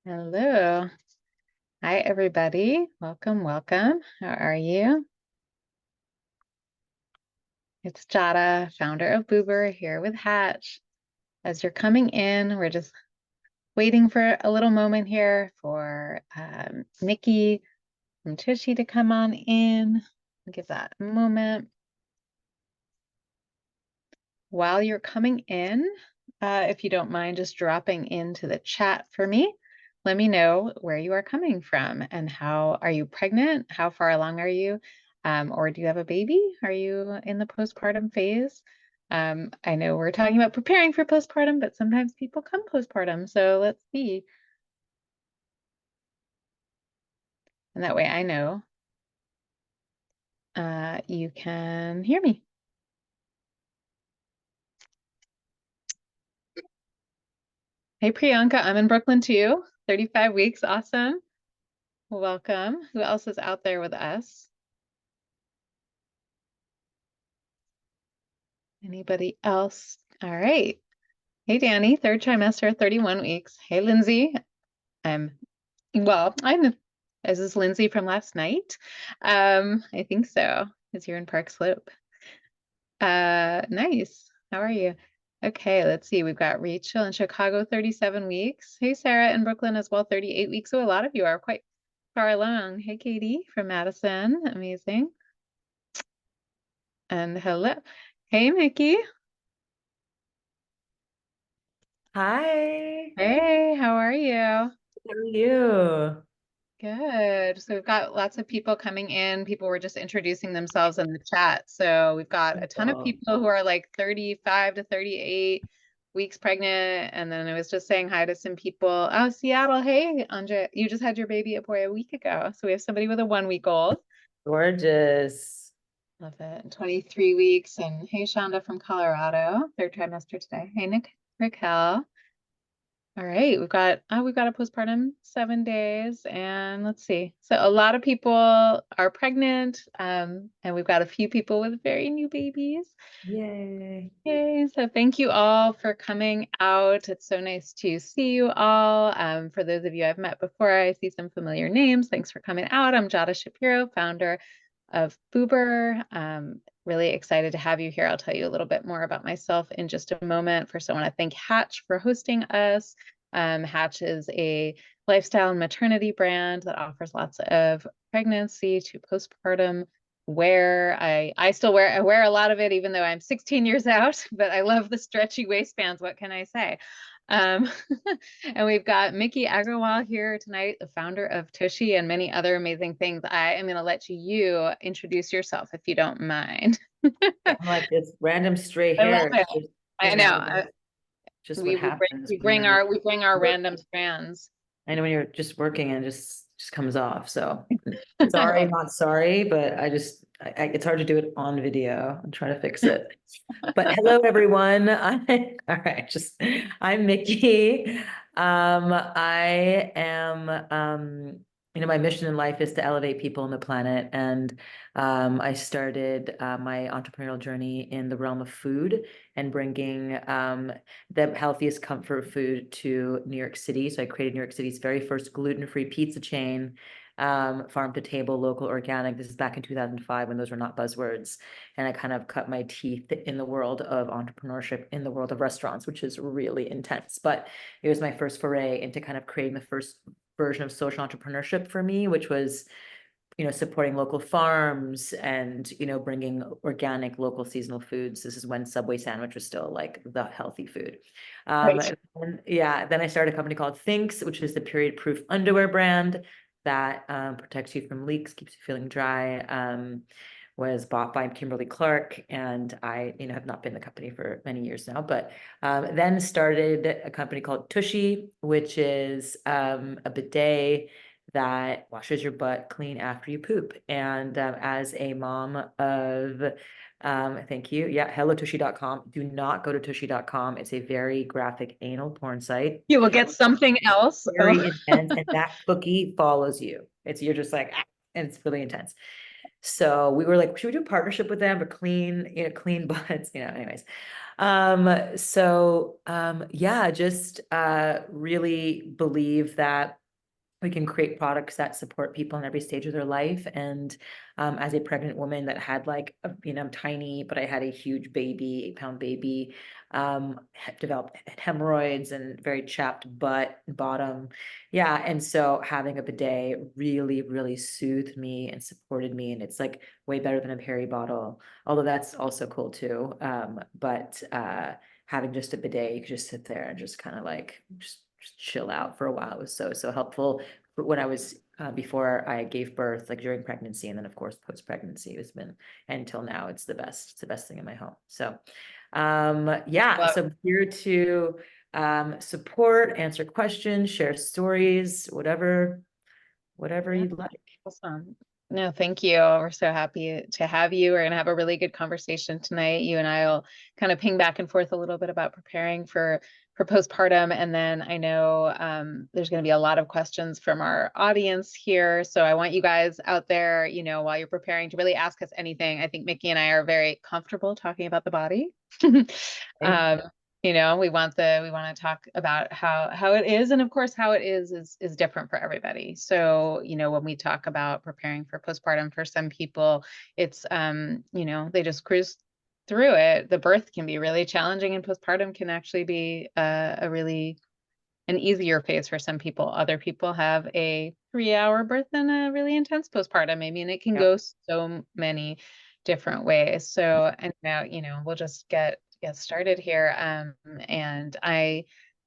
Hello. Hi, everybody. Welcome, welcome. How are you? It's Jada, founder of Boober, here with Hatch. As you're coming in, we're just waiting for a little moment here for Miki and Tushy to come on in. Give that a moment. While you're coming in, if you don't mind just dropping into the chat for me, let me know where you are coming from and how are you pregnant? How far along are you? Or do you have a baby? Are you in the postpartum phase? I know we're talking about preparing for postpartum, but sometimes people come postpartum. So let's see. And that way I know you can hear me. Hey, Priyanka, I'm in Brooklyn too. 35 weeks. Awesome. Welcome. Who else is out there with us? Anybody else? All right. Hey, Danny, third trimester, 31 weeks. Hey, Lindsay. I'm, is this Lindsay from last night? I think so, because you're in Park Slope. Nice. How are you? Okay, let's see. We've got Rachel in Chicago, 37 weeks. Hey, Sarah in Brooklyn as well, 38 weeks. So a lot of you are quite far along. Hey, Katie from Madison. Amazing. And hello. Hey, Mickey. Hi, Hey, how are you? how are you? Good. So we've got lots of people coming in. People were just introducing themselves in the chat. So we've got a ton of Oh, people who are like 35 to 38 weeks pregnant. And then I was just saying hi to some people. Oh, Seattle. Hey, Andre, you just had your baby a boy a week ago. So we have somebody with a 1 week old. gorgeous. Love it. 23 weeks. And hey, Shonda from Colorado, third trimester today. Hey, Nick, Raquel. All right, we've got a postpartum 7 days, and let's see. So a lot of people are pregnant, and we've got a few people with very new babies. Yay. Yay. So thank you all for coming out. It's so nice to see you all. For those of you I've met before, I see some familiar names. Thanks for coming out. I'm Jada Shapiro, founder of Boober. Really excited to have you here. I'll tell you a little bit more about myself in just a moment. First, I want to thank Hatch for hosting us. Hatch is a lifestyle and maternity brand that offers lots of pregnancy to postpartum wear. I still wear a lot of it, even though I'm 16 years out, but I love the stretchy waistbands. What can I say? Um, and we've got Miki Agrawal here tonight, the founder of Tushy and many other amazing things. I am going to let you introduce yourself if you don't mind. I'm like this random stray I love hair. it. I know. Just what We happens we when bring you're our work. random strands. I know when you're just working and just comes off. So sorry, not sorry, but it's hard to do it on video. I'm trying to fix it. But hello, everyone. All right, I'm Mickey. I am, my mission in life is to elevate people on the planet. And I started my entrepreneurial journey in the realm of food and bringing the healthiest comfort food to New York City. So I created New York City's very first gluten-free pizza chain, farm to table, local, organic. This is back in 2005 when those were not buzzwords. And I kind of cut my teeth in the world of entrepreneurship, in the world of restaurants, which is really intense. But it was my first foray into kind of creating the first version of social entrepreneurship for me, which was, supporting local farms and, bringing organic, local, seasonal foods. This is when Subway sandwich was still like the healthy food. Right. Then I started a company called Thinx, which is the period-proof underwear brand that protects you from leaks, keeps you feeling dry. Was bought by Kimberly Clark, and I, have not been in the company for many years now, but then started a company called Tushy, which is a bidet that washes your butt clean after you poop. And as a mom of, thank you, yeah, hellotushy.com. Do not go to tushy.com. It's a very graphic anal porn site. You will get something else. Very intense, and that cookie follows you. You're just like, and it's really intense. So we were like, should we do a partnership with them, but clean, clean butts, anyways. Yeah, just really believe that we can create products that support people in every stage of their life. And as a pregnant woman that had like, I'm tiny, but I had a huge baby, 8-pound baby, developed hemorrhoids and very chapped butt and bottom. Yeah. And so having a bidet really, really soothed me and supported me. And it's like way better than a Perry bottle, although that's also cool too. But having just a bidet, you could just sit there and just kind of like, just chill out for a while. It was so helpful when I was before I gave birth, like during pregnancy, and then of course post pregnancy. It's been until now. It's the best. It's the best thing in my home. So, yeah. Well, So I'm here to support, answer questions, share stories, whatever yeah, you'd like. awesome. No, thank you. We're so happy to have you. We're going to have a really good conversation tonight. You and I will kind of ping back and forth a little bit about preparing for postpartum. And then I know there's going to be a lot of questions from our audience here. So I want you guys out there, while you're preparing to really ask us anything. I think Miki and I are very comfortable talking about the body. Okay. um, we want to talk about how it is, and of course how it is different for everybody. So when we talk about preparing for postpartum, for some people it's they just cruise through it. The birth can be really challenging, and postpartum can actually be a really an easier phase for some people. Other people have a 3-hour birth and a really intense postpartum. I mean, it can Yep. go so many different ways. So, and now, we'll just get started here. And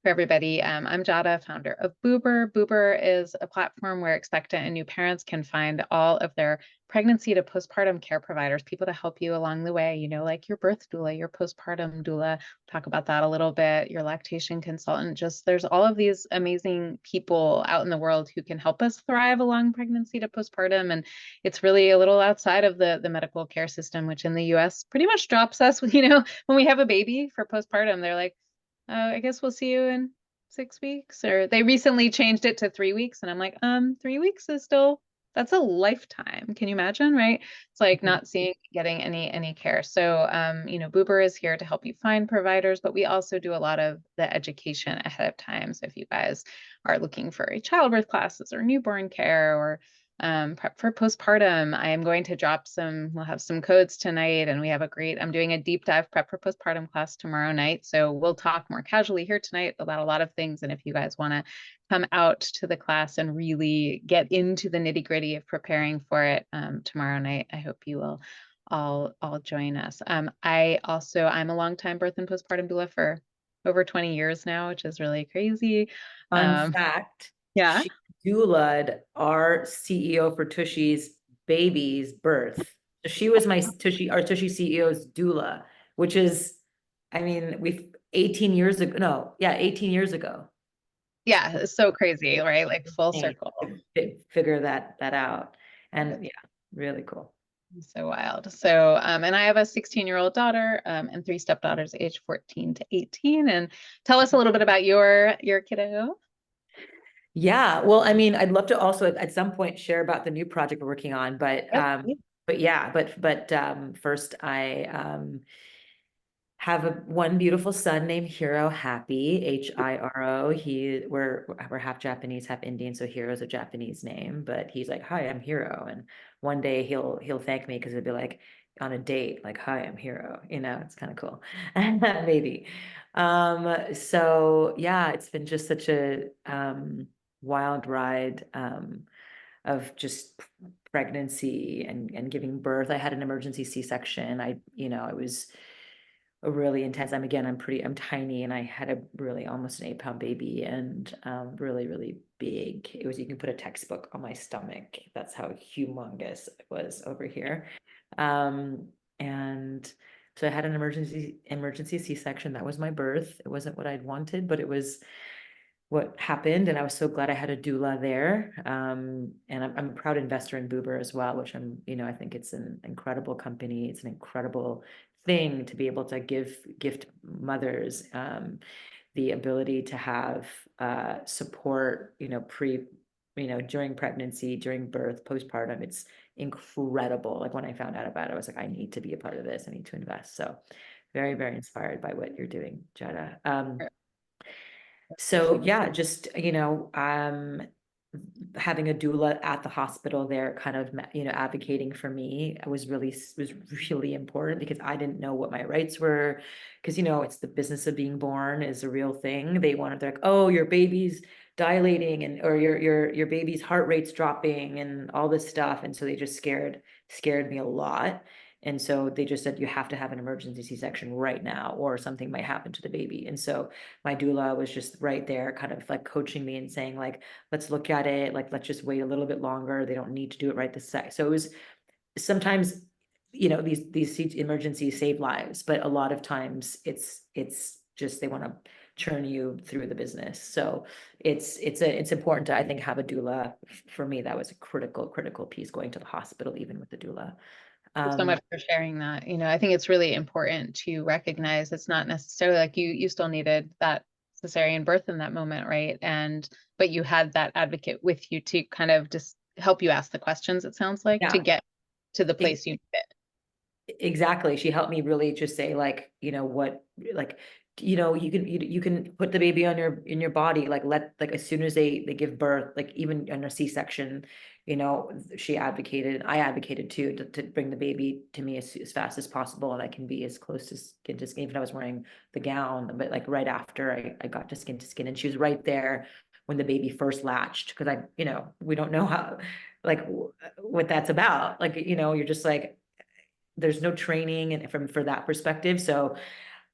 for everybody, I'm Jada, founder of Boober. Boober is a platform where expectant and new parents can find all of their pregnancy to postpartum care providers, people to help you along the way, like your birth doula, your postpartum doula, talk about that a little bit, your lactation consultant. Just there's all of these amazing people out in the world who can help us thrive along pregnancy to postpartum. And it's really a little outside of the medical care system, which in the US pretty much drops us, when we have a baby for postpartum. They're like, I guess we'll see you in 6 weeks. Or they recently changed it to 3 weeks. And I'm like, 3 weeks is still, that's a lifetime. Can you imagine, right? It's like not getting any care. So, Boober is here to help you find providers, but we also do a lot of the education ahead of time. So if you guys are looking for a childbirth classes or newborn care or prep for postpartum, I am going to we'll have some codes tonight, and I'm doing a deep dive prep for postpartum class tomorrow night. So we'll talk more casually here tonight about a lot of things. And if you guys want to come out to the class and really get into the nitty gritty of preparing for it tomorrow night, I hope you will all join us. I'm a longtime birth and postpartum doula for over 20 years now, which is really crazy. Fun fact, Yeah. she doulaed our CEO for Tushy's baby's birth. So she was our Tushy CEO's doula, which is, I mean, 18 years ago. No, yeah, 18 years ago. Yeah, it's so crazy, right? Like full Insane circle. to figure that out. And yeah, really cool. So wild. So, and I have a 16-year-old daughter, and 3 stepdaughters, age 14 to 18. And tell us a little bit about your kiddo. Yeah, well, I mean, I'd love to also at some point share about the new project we're working on, Yes. first I have one beautiful son named Hiro Happy, Hiro. We're half Japanese, half Indian, so Hiro is a Japanese name, but he's like, "Hi, I'm Hiro," and one day he'll thank me because it'll be like on a date, like, "Hi, I'm Hiro." It's kind of cool, maybe. So yeah, it's been just such a wild ride of just pregnancy and giving birth. I had an emergency C-section. It was a really intense. I'm tiny, and I had a really almost an 8-pound baby, and really, really big. You can put a textbook on my stomach. That's how humongous it was over here. And so I had an emergency C-section. That was my birth. It wasn't what I'd wanted, but it was what happened, and I was so glad I had a doula there. And I'm a proud investor in Boober as well, which I think it's an incredible company. It's an incredible thing to be able to gift mothers the ability to have support, during pregnancy, during birth, postpartum. It's incredible. Like when I found out about it, I was like, I need to be a part of this. I need to invest. So very, very inspired by what you're doing, Jada. So yeah, just, having a doula at the hospital there kind of, advocating for me was really important because I didn't know what my rights were. Because, it's the business of being born is a real thing. They wanted to like, oh, your baby's dilating and or your baby's heart rate's dropping and all this stuff. And so they just scared me a lot. And so they just said, you have to have an emergency C-section right now, or something might happen to the baby. And so my doula was just right there, kind of like coaching me and saying, like, let's look at it, like, let's just wait a little bit longer. They don't need to do it right this second. So it was sometimes, these emergencies save lives, but a lot of times it's just they want to churn you through the business. So it's important to, I think, have a doula. For me, that was a critical piece, going to the hospital, even with the doula. Thank you so much for sharing that. I think it's really important to recognize it's not necessarily like you still needed that cesarean birth in that moment, right? But you had that advocate with you to kind of just help you ask the questions, it sounds like, to Yeah, get to the place you need exactly. She helped me really just say, like, what, like, you can put the baby on in your body, like, as soon as they give birth, like, even on a C-section, I advocated too, to bring the baby to me as fast as possible, and I can be as close as skin to skin, even if I was wearing the gown, but like right after I got to skin, and she was right there when the baby first latched, because we don't know how, like, what that's about, like, you're just like, there's no training and for that perspective. So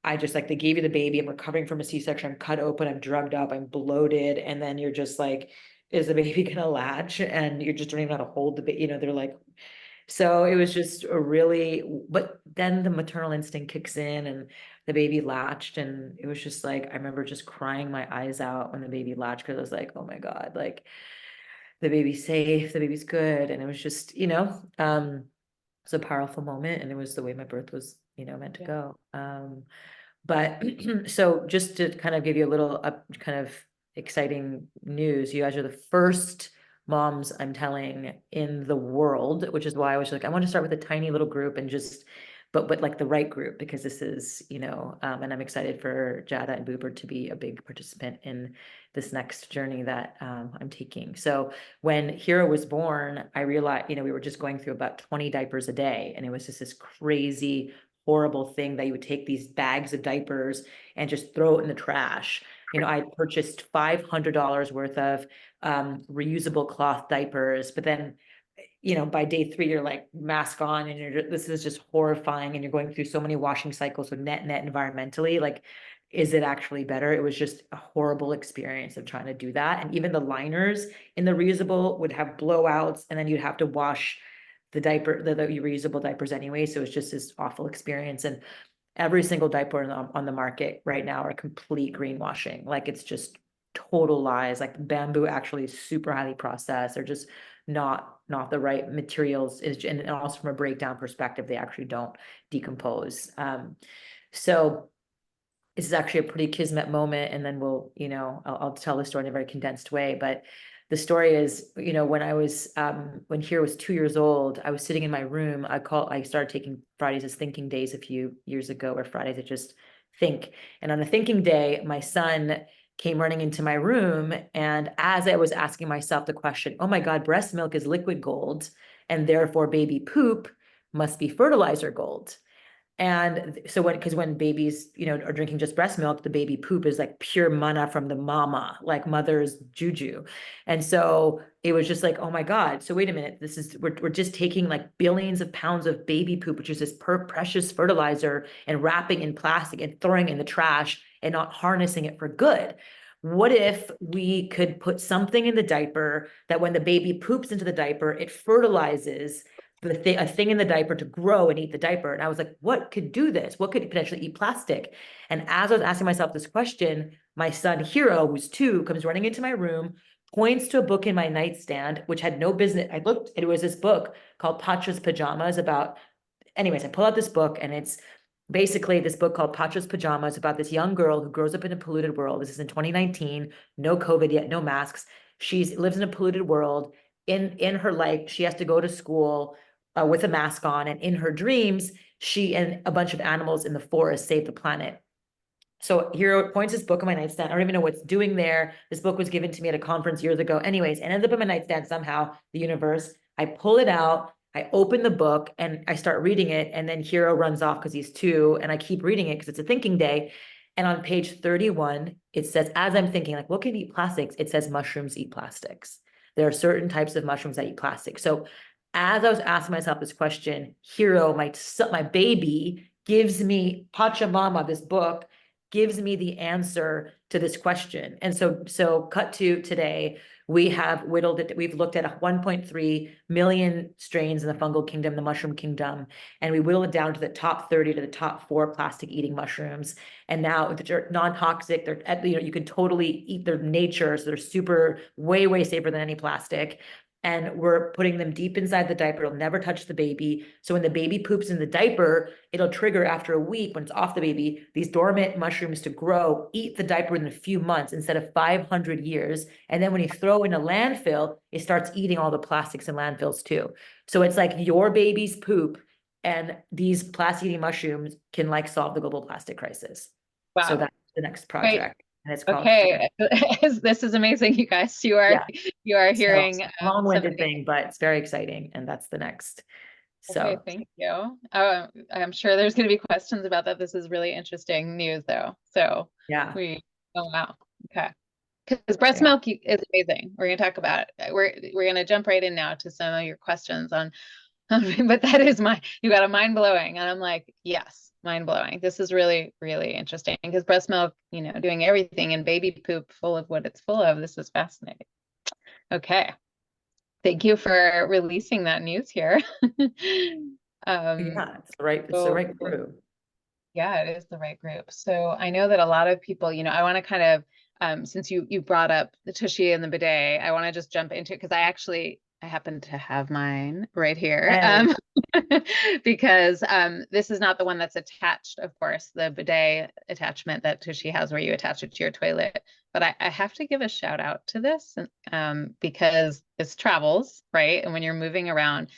I just, like, they gave you the baby, I'm recovering from a C-section, I'm cut open, I'm drugged up, I'm bloated. And then you're just like, is the baby gonna latch? And you're just don't even know how to hold the baby, they're like, so it was just but then the maternal instinct kicks in and the baby latched. And it was just like, I remember just crying my eyes out when the baby latched, because I was like, oh my God, like, the baby's safe, the baby's good. And it was just, it's a powerful moment, and it was the way my birth was, meant to go. But so just to kind of give you a little kind of exciting news, you guys are the first moms I'm telling in the world, which is why I was like, I want to start with a tiny little group and just, but like the right group, because this is, and I'm excited for Jada and Boober to be a big participant in this next journey that I'm taking. So when Hero was born, I realized, we were just going through about 20 diapers a day, and it was just this crazy, horrible thing that you would take these bags of diapers and just throw it in the trash. I purchased $500 worth of reusable cloth diapers, but then, by day 3, you're like, mask on, and this is just horrifying. And you're going through so many washing cycles. So net environmentally, like, is it actually better? It was just a horrible experience of trying to do that. And even the liners in the reusable would have blowouts, and then you'd have to wash the reusable diapers anyway. So it's just this awful experience. And every single diaper on the market right now are complete greenwashing. Like, it's just total lies. Like, bamboo actually is super highly processed. They're just not the right materials. And also from a breakdown perspective, they actually don't decompose. So this is actually a pretty kismet moment. And then we'll, I'll tell the story in a very condensed way. But the story is, when Hero was 2 years old, I was sitting in my room. I started taking Fridays as thinking days a few years ago, or Fridays I just think. And on a thinking day, my son came running into my room. And as I was asking myself the question, oh my God, breast milk is liquid gold, and therefore baby poop must be fertilizer gold. And so when babies, are drinking just breast milk, the baby poop is like pure mana from the mama, like mother's juju. And so it was just like, oh my God. So wait a minute, we're just taking like billions of pounds of baby poop, which is this precious fertilizer, and wrapping in plastic and throwing in the trash and not harnessing it for good. What if we could put something in the diaper that when the baby poops into the diaper, it fertilizes a thing in the diaper to grow and eat the diaper? And I was like, what could do this? What could potentially eat plastic? And as I was asking myself this question, my son Hero, who's 2, comes running into my room, points to a book in my nightstand, which had no business. I looked, it was this book called Pacha's Pajamas anyways, I pull out this book, and it's basically this book called Pacha's Pajamas about this young girl who grows up in a polluted world. This is in 2019, no COVID yet, no masks. She lives in a polluted world. In her life, she has to go to school with a mask on, and in her dreams, she and a bunch of animals in the forest saved the planet. So Hero points this book on my nightstand. I don't even know what's doing there. This book was given to me at a conference years ago. Anyways, and ends up on my nightstand somehow, the universe. I pull it out, I open the book and I start reading it. And then Hero runs off because he's 2. And I keep reading it because it's a thinking day. And on page 31, it says, as I'm thinking, like, what can eat plastics? It says mushrooms eat plastics. There are certain types of mushrooms that eat plastic. So as I was asking myself this question, Hero, my baby, gives me Pachamama, this book, gives me the answer to this question. And so cut to today, we have whittled it. We've looked at 1.3 million strains in the fungal kingdom, the mushroom kingdom, and we whittled it down to the top 30 to the top 4 plastic eating mushrooms. And now they're non-toxic. They're, you can totally eat their nature. So they're super, way safer than any plastic. And we're putting them deep inside the diaper. It'll never touch the baby. So when the baby poops in the diaper, it'll trigger after a week when it's off the baby, these dormant mushrooms to grow, eat the diaper in a few months instead of 500 years. And then when you throw in a landfill, it starts eating all the plastics in landfills too. So it's like your baby's poop and these plastic eating mushrooms can like solve the global plastic crisis. Wow. So that's the next Great. project. And it's called Okay, this is amazing, you guys. You are hearing long-winded thing, but it's very exciting, and that's the next. So okay, thank you. I'm sure there's going to be questions about that. This is really interesting news, though. So yeah, oh wow, okay. Because breast milk is amazing. We're going to talk about it. We're going to jump right in now to some of your questions on, but that is you got a mind blowing, and I'm like, yes. Mind blowing. This is really, really interesting because breast milk, doing everything and baby poop full of what it's full of. This is fascinating. Okay. Thank you for releasing that news here. yeah, it's the right group. Yeah, it is the right group. So I know that a lot of people, I want to kind of, since you brought up the Tushy and the bidet, I want to just jump into it because I happen to have mine right here. Because this is not the one that's attached, of course, the bidet attachment that Tushy has where you attach it to your toilet. But I have to give a shout out to this because this travels, right? And when you're moving around,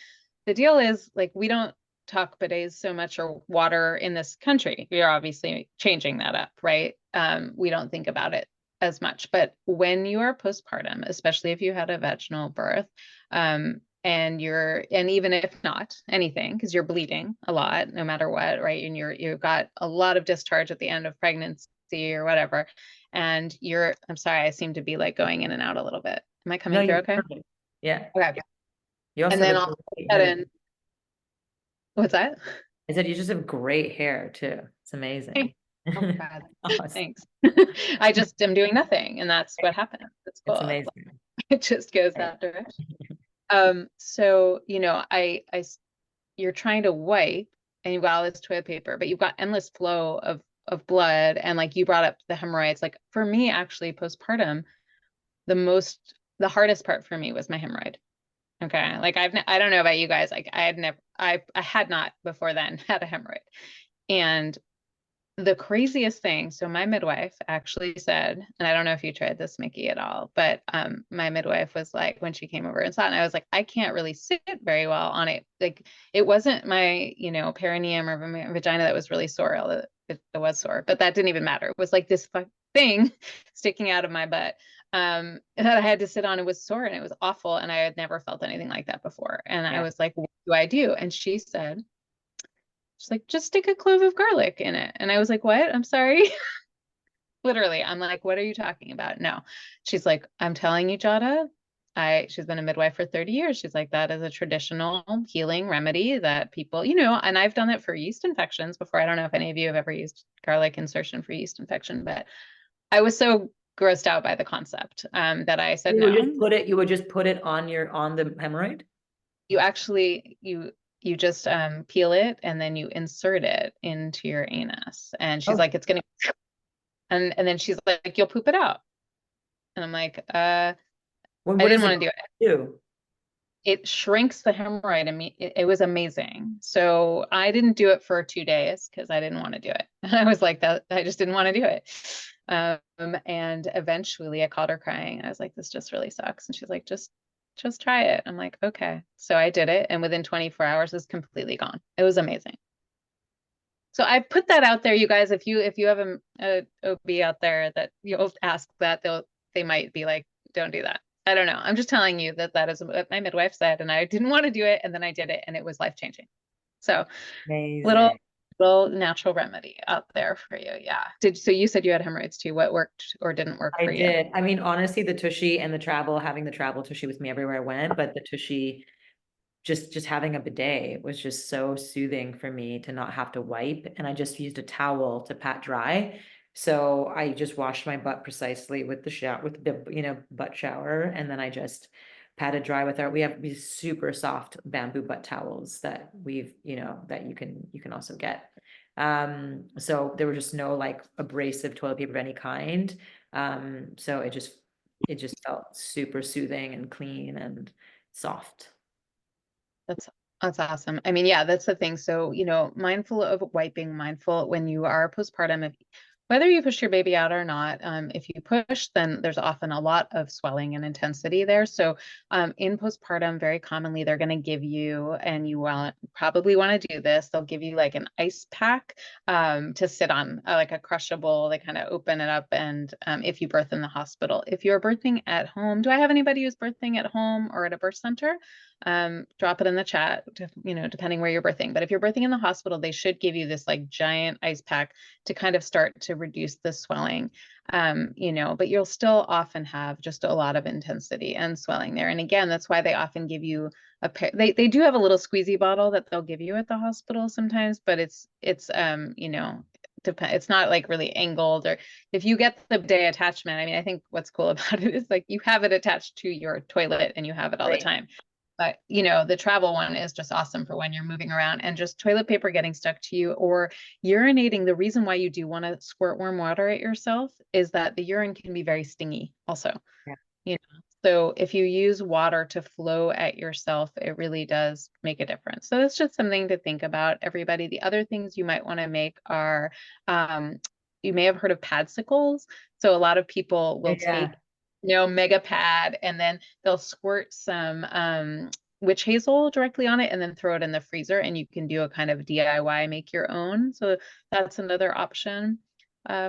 the deal is like we don't talk bidets so much or water in this country. We are obviously changing that up, right? We don't think about it as much. But when you are postpartum, especially if you had a vaginal birth, and even if not anything, because you're bleeding a lot, no matter what, right? And you've got a lot of discharge at the end of pregnancy or whatever. And I'm sorry, I seem to be like going in and out a little bit. Am I coming through okay? Perfect. Yeah. Okay. You also and then I'll put that in. What's that? I said you just have great hair too. It's amazing. Hey. Oh God. Awesome. Thanks. I just am doing nothing, and that's what happens. It's cool. It's amazing. It just goes that direction. So you're trying to wipe, and you've got all this toilet paper, but you've got endless flow of blood, and like you brought up the hemorrhoids. Like for me, actually, postpartum, the hardest part for me was my hemorrhoid. Okay, like I don't know about you guys. Like I had not before then had a hemorrhoid, and the craziest thing, so my midwife actually said, and I don't know if you tried this, Miki, at all, but my midwife was like, when she came over and saw it, and I was like, I can't really sit very well on it. Like it wasn't my, perineum or my vagina that was really sore, although it was sore, but that didn't even matter. It was like this thing sticking out of my butt that I had to sit on. It was sore and it was awful, and I had never felt anything like that before. And I was like, what do I do? And she said, she's like, just stick a clove of garlic in it. And I was like, what? I'm sorry. Literally, I'm like, what are you talking about? No. She's like, I'm telling you, Jada, she's been a midwife for 30 years. She's like, that is a traditional healing remedy that people, and I've done it for yeast infections before. I don't know if any of you have ever used garlic insertion for yeast infection, but I was so grossed out by the concept that I said, no. You would just put it on the hemorrhoid? You actually, you just peel it and then you insert it into your anus. And she's like, it's gonna, and then she's like, you'll poop it out. And I'm like, I didn't want to do it. It shrinks the hemorrhoid, and it was amazing. So I didn't do it for 2 days because I didn't want to do it. And I was like, that I just didn't want to do it. And eventually I called her crying. I was like, this just really sucks. And she's like, just try it. I'm like, okay. So I did it, and within 24 hours it was completely gone. It was amazing. So I put that out there, you guys. If you have a OB out there that you'll ask that, they might be like, don't do that. I don't know. I'm just telling you that is what my midwife said, and I didn't want to do it, and then I did it, and it was life changing. So little Amazing. little natural remedy out there for you. Yeah. So you said you had hemorrhoids too. What worked or didn't work I for you? did. I mean, honestly, the Tushy and the travel, having the travel Tushy with me everywhere I went, but the Tushy, just having a bidet was just so soothing for me to not have to wipe. And I just used a towel to pat dry. So I just washed my butt precisely with the shower, with the, butt shower. And then I just patted dry with we have these super soft bamboo butt towels that that you can also get. So there was just no like abrasive toilet paper of any kind. So it just felt super soothing and clean and soft. That's that's awesome. I mean, yeah, that's the thing. So, mindful of wiping, mindful when you are postpartum, whether you push your baby out or not, if you push, then there's often a lot of swelling and intensity there. So, in postpartum, very commonly they're going to give you, and you probably want to do this, they'll give you like an ice pack to sit on, like a crushable. They kind of open it up, and if you birth in the hospital, if you're birthing at home, do I have anybody who's birthing at home or at a birth center? Drop it in the chat, depending where you're birthing. But if you're birthing in the hospital, they should give you this like giant ice pack to kind of start to reduce the swelling. But you'll still often have just a lot of intensity and swelling there. And again, that's why they often give you a pair. They do have a little squeezy bottle that they'll give you at the hospital sometimes, but it's not like really angled. Or if you get the bidet attachment, I mean, I think what's cool about it is like you have it attached to your toilet and you have it all the Right. time. But, the travel one is just awesome for when you're moving around and just toilet paper getting stuck to you or urinating. The reason why you do want to squirt warm water at yourself is that the urine can be very stingy also. Yeah. So if you use water to flow at yourself, it really does make a difference. So that's just something to think about, everybody. The other things you might want to make are, you may have heard of padsicles. So a lot of people will take Yeah. mega pad, and then they'll squirt some witch hazel directly on it and then throw it in the freezer, and you can do a kind of DIY, make your own. So that's another option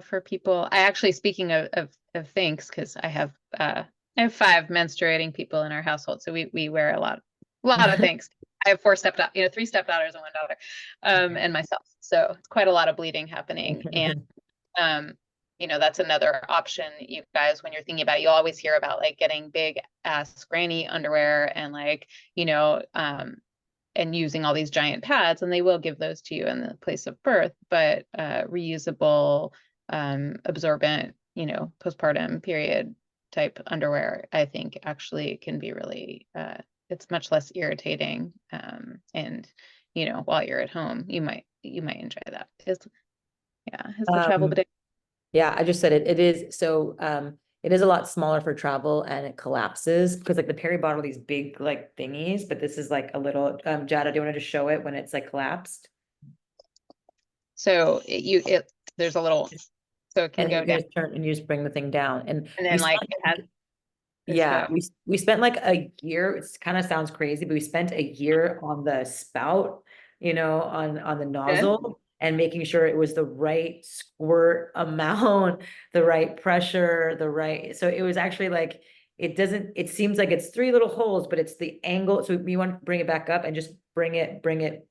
for people. I actually, speaking of things, because I have 5 menstruating people in our household, so we wear a lot of things. I have 3 stepdaughters and 1 daughter, and myself. So it's quite a lot of bleeding happening. And that's another option, you guys, when you're thinking about it. You'll always hear about like getting big ass granny underwear and like, and using all these giant pads, and they will give those to you in the place of birth, but reusable, absorbent, postpartum period type underwear, I think actually can be really, it's much less irritating. And, while you're at home, you might enjoy that. Is the travel Um, bidet. yeah, I just said it. It is so it is a lot smaller for travel and it collapses because like the Perry bottle, these big like thingies, but this is like a little Jada, do you want to just show it when it's like collapsed? So there's a little, so it can And go you can down, just turn and you just bring the thing down. And and we then like spent it has this yeah, go. we spent like a year. It's kind of sounds crazy, but we spent a year on the spout, on the Good. nozzle and making sure it was the right squirt amount, the right pressure, so it was actually like it seems like it's 3 little holes, but it's the angle. So we want to bring it back up and just bring it.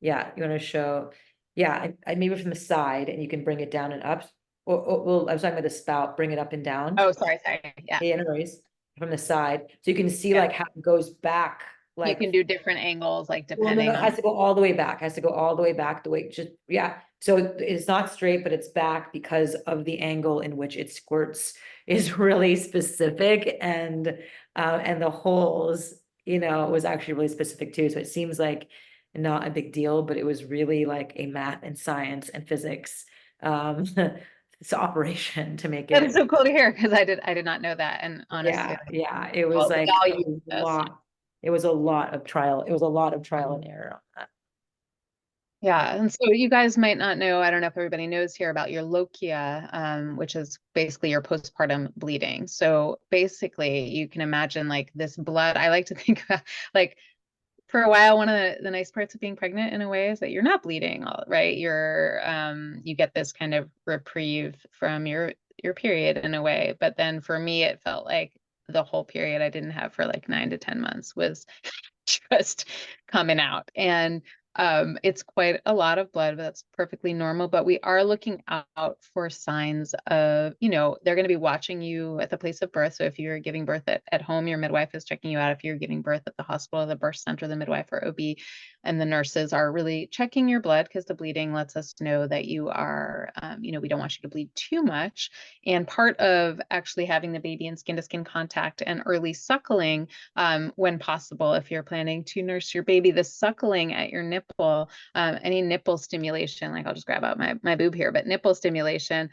Yeah, you want to show, yeah, I maybe from the side and you can bring it down and up. Well, I was talking about the spout, bring it up and down. Oh, sorry. Yeah. Yeah, no worries. From the side, so you can see Yeah. like how it goes back, You like, can do different angles, like well, no, depending it has on. to go all the way back, has to go all the way back the way, just, yeah. So it's not straight, but it's back because of the angle in which it squirts is really specific, and the holes, was actually really specific too. So it seems like not a big deal, but it was really like a math and science and physics, it's operation to make That is it. so cool to hear, because I did not know that. And honestly, Yeah, it was all the like a value of this. lot. It was a lot of trial. It was a lot of trial and error on that. Yeah, and so you guys might not know, I don't know if everybody knows here about your lochia, which is basically your postpartum bleeding. So basically, you can imagine like this blood. I like to think about like for a while, one of the nice parts of being pregnant in a way is that you're not bleeding, right? You get this kind of reprieve from your period in a way. But then for me, it felt like the whole period I didn't have for like 9 to 10 months was just coming out. And it's quite a lot of blood, but that's perfectly normal. But we are looking out for signs of, they're going to be watching you at the place of birth. So if you're giving birth at home, your midwife is checking you out. If you're giving birth at the hospital, the birth center, the midwife or OB and the nurses are really checking your blood, because the bleeding lets us know that you are, we don't want you to bleed too much. And part of actually having the baby in skin to skin contact and early suckling, when possible, if you're planning to nurse your baby, the suckling at your nipple, any nipple stimulation, like I'll just grab out my boob here, but nipple stimulation,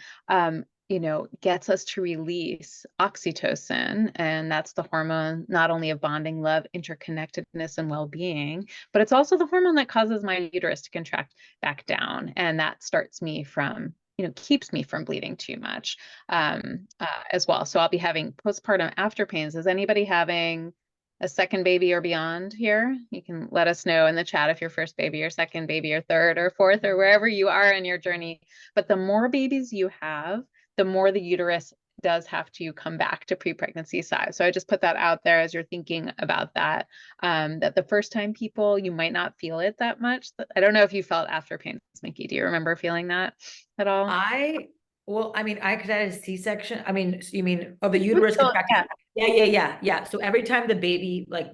gets us to release oxytocin. And that's the hormone not only of bonding, love, interconnectedness, and well-being, but it's also the hormone that causes my uterus to contract back down. And that starts me from, keeps me from bleeding too much as well. So I'll be having postpartum after pains. Is anybody having a second baby or beyond here? You can let us know in the chat if your first baby or second baby or third or fourth or wherever you are in your journey. But the more babies you have, the more the uterus does have to come back to pre-pregnancy size. So I just put that out there as you're thinking about that, that the first time people, you might not feel it that much. I don't know if you felt after pains, Miki. Do you remember feeling that at all? I could have a C-section. You mean of the uterus contracting? Yeah. So every time the baby when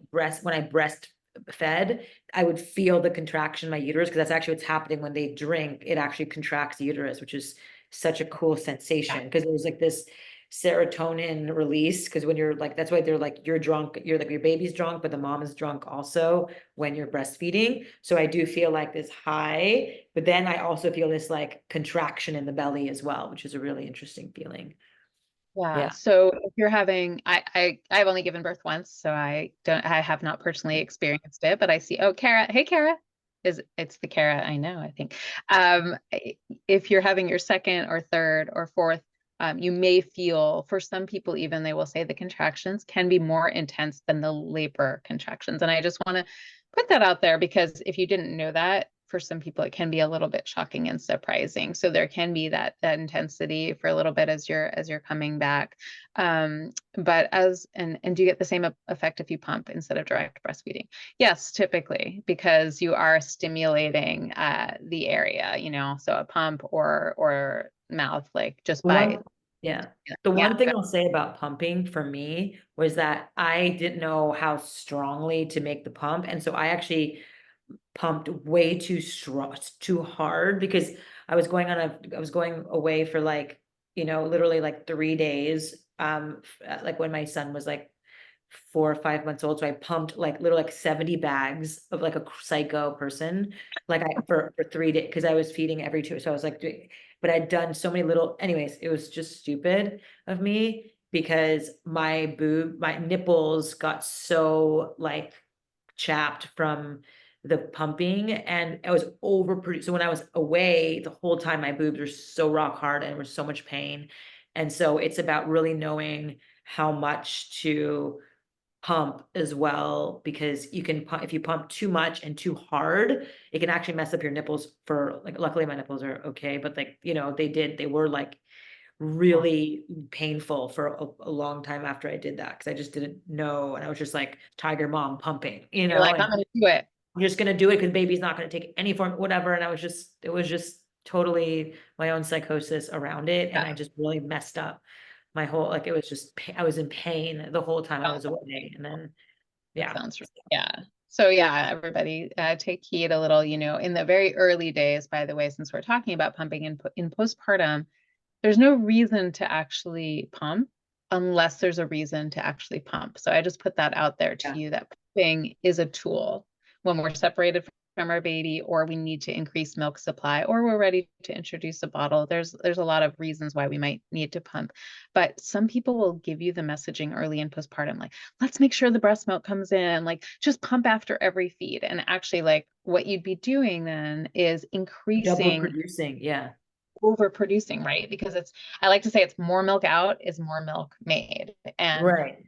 I breastfed, I would feel the contraction in my uterus, because that's actually what's happening when they drink. It actually contracts the uterus, which is such a cool sensation, because there's like this serotonin release, because when you're like, that's why they're like, you're drunk, you're like, your baby's drunk, but the mom is drunk also when you're breastfeeding. So I do feel like this high, but then I also feel this like contraction in the belly as well, which is a really interesting feeling. Yeah. So if you're having, I've only given birth once, so I have not personally experienced it, but I see, oh, Kara, hey, Kara, it's the Kara I know, I think. If you're having your second or third or fourth, you may feel, for some people even, they will say the contractions can be more intense than the labor contractions. And I just want to put that out there, because if you didn't know that, for some people it can be a little bit shocking and surprising. So there can be that intensity for a little bit as you're coming back. But do you get the same effect if you pump instead of direct breastfeeding? Yes, typically, because you are stimulating the area, so a pump or mouth, like just by The one thing I'll say about pumping for me was that I didn't know how strongly to make the pump, and so I actually pumped way too strong, too hard, because I was going away for literally like 3 days, like when my son was like 4 or 5 months old. So I pumped like literally like 70 bags of like a psycho person, for 3 days, because I was feeding every 2. So I was like but I'd done so many anyways, it was just stupid of me, because my nipples got so like chapped from the pumping, and I was overproduced. So when I was away, the whole time my boobs were so rock hard and were so much pain. And so it's about really knowing how much to pump as well, because you can if you pump too much and too hard, it can actually mess up your nipples. For like, luckily my nipples are okay, but they were like really painful for a long time after I did that, because I just didn't know, and I was just like tiger mom pumping, You're like, I'm gonna do it. I'm just gonna do it because baby's not gonna take any form, whatever. And it was just totally my own psychosis around it, and I just really messed up my whole, it was just I was in pain the whole time I was away, and then Sounds So everybody take heed a little, in the very early days, by the way, since we're talking about pumping in postpartum, there's no reason to actually pump unless there's a reason to actually pump. So I just put that out there to you, that pumping is a tool when we're separated from our baby, or we need to increase milk supply, or we're ready to introduce a bottle. There's a lot of reasons why we might need to pump. But some people will give you the messaging early in postpartum, like, let's make sure the breast milk comes in, like just pump after every feed. And actually, like, what you'd be doing then is increasing, double producing, overproducing, right? Because I like to say it's more milk out is more milk made. And right.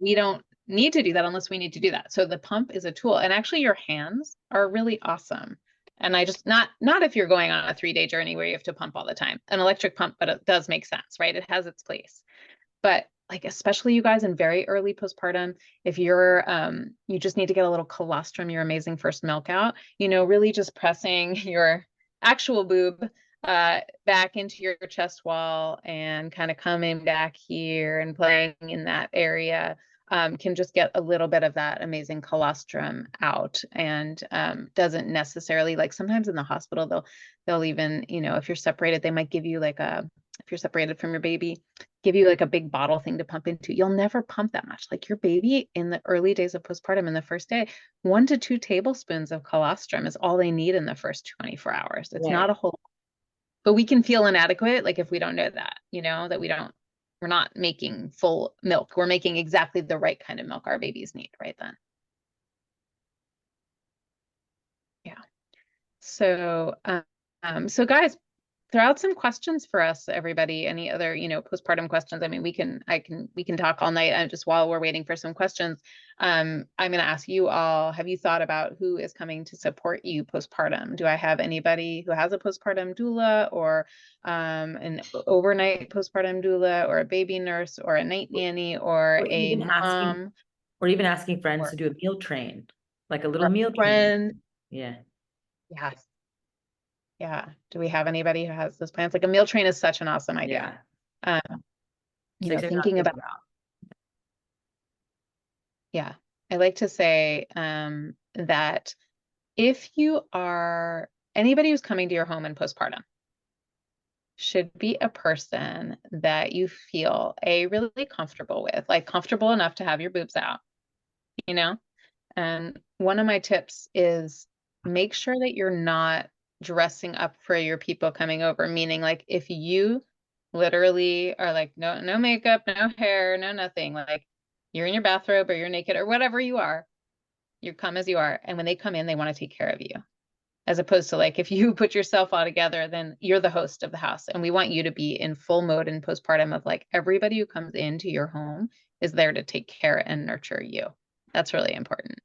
we don't need to do that unless we need to do that. So the pump is a tool, and actually your hands are really awesome. And I just, not if you're going on a 3-day journey where you have to pump all the time, an electric pump, but it does make sense, right? It has its place. But like, especially you guys in very early postpartum, if you're, you just need to get a little colostrum, your amazing first milk out, you know, really just pressing your actual boob back into your chest wall and kind of coming back here and playing in that area can just get a little bit of that amazing colostrum out, and doesn't necessarily, like sometimes in the hospital, they'll even, you know, if you're separated, they might give you like if you're separated from your baby, give you like a big bottle thing to pump into. You'll never pump that much. Like your baby in the early days of postpartum, in the first day, 1 to 2 tablespoons of colostrum is all they need in the first 24 hours. It's not a whole, but we can feel inadequate, like if we don't know that, you know, that we're not making full milk. We're making exactly the right kind of milk our babies need right then. Yeah. So, so guys, throw out some questions for us, everybody. Any other, you know, postpartum questions? I mean, we can talk all night. And just while we're waiting for some questions, I'm going to ask you all, have you thought about who is coming to support you postpartum? Do I have anybody who has a postpartum doula, or an overnight postpartum doula, or a baby nurse, or a night nanny, or a mom? Or even asking friends to do a meal train, like a little meal train. Yeah. Yes. Yeah. Do we have anybody who has those plans? Like a meal train is such an awesome idea. Yeah. You know, thinking about. Yeah. I like to say that if you are, anybody who's coming to your home in postpartum should be a person that you feel really comfortable with, like comfortable enough to have your boobs out, you know? And one of my tips is make sure that you're not dressing up for your people coming over, meaning like if you literally are like, no makeup, no hair, no nothing, like you're in your bathrobe or you're naked or whatever you are, you come as you are. And when they come in, they want to take care of you. As opposed to like, if you put yourself all together, then you're the host of the house. And we want you to be in full mode in postpartum of like, everybody who comes into your home is there to take care and nurture you. That's really important.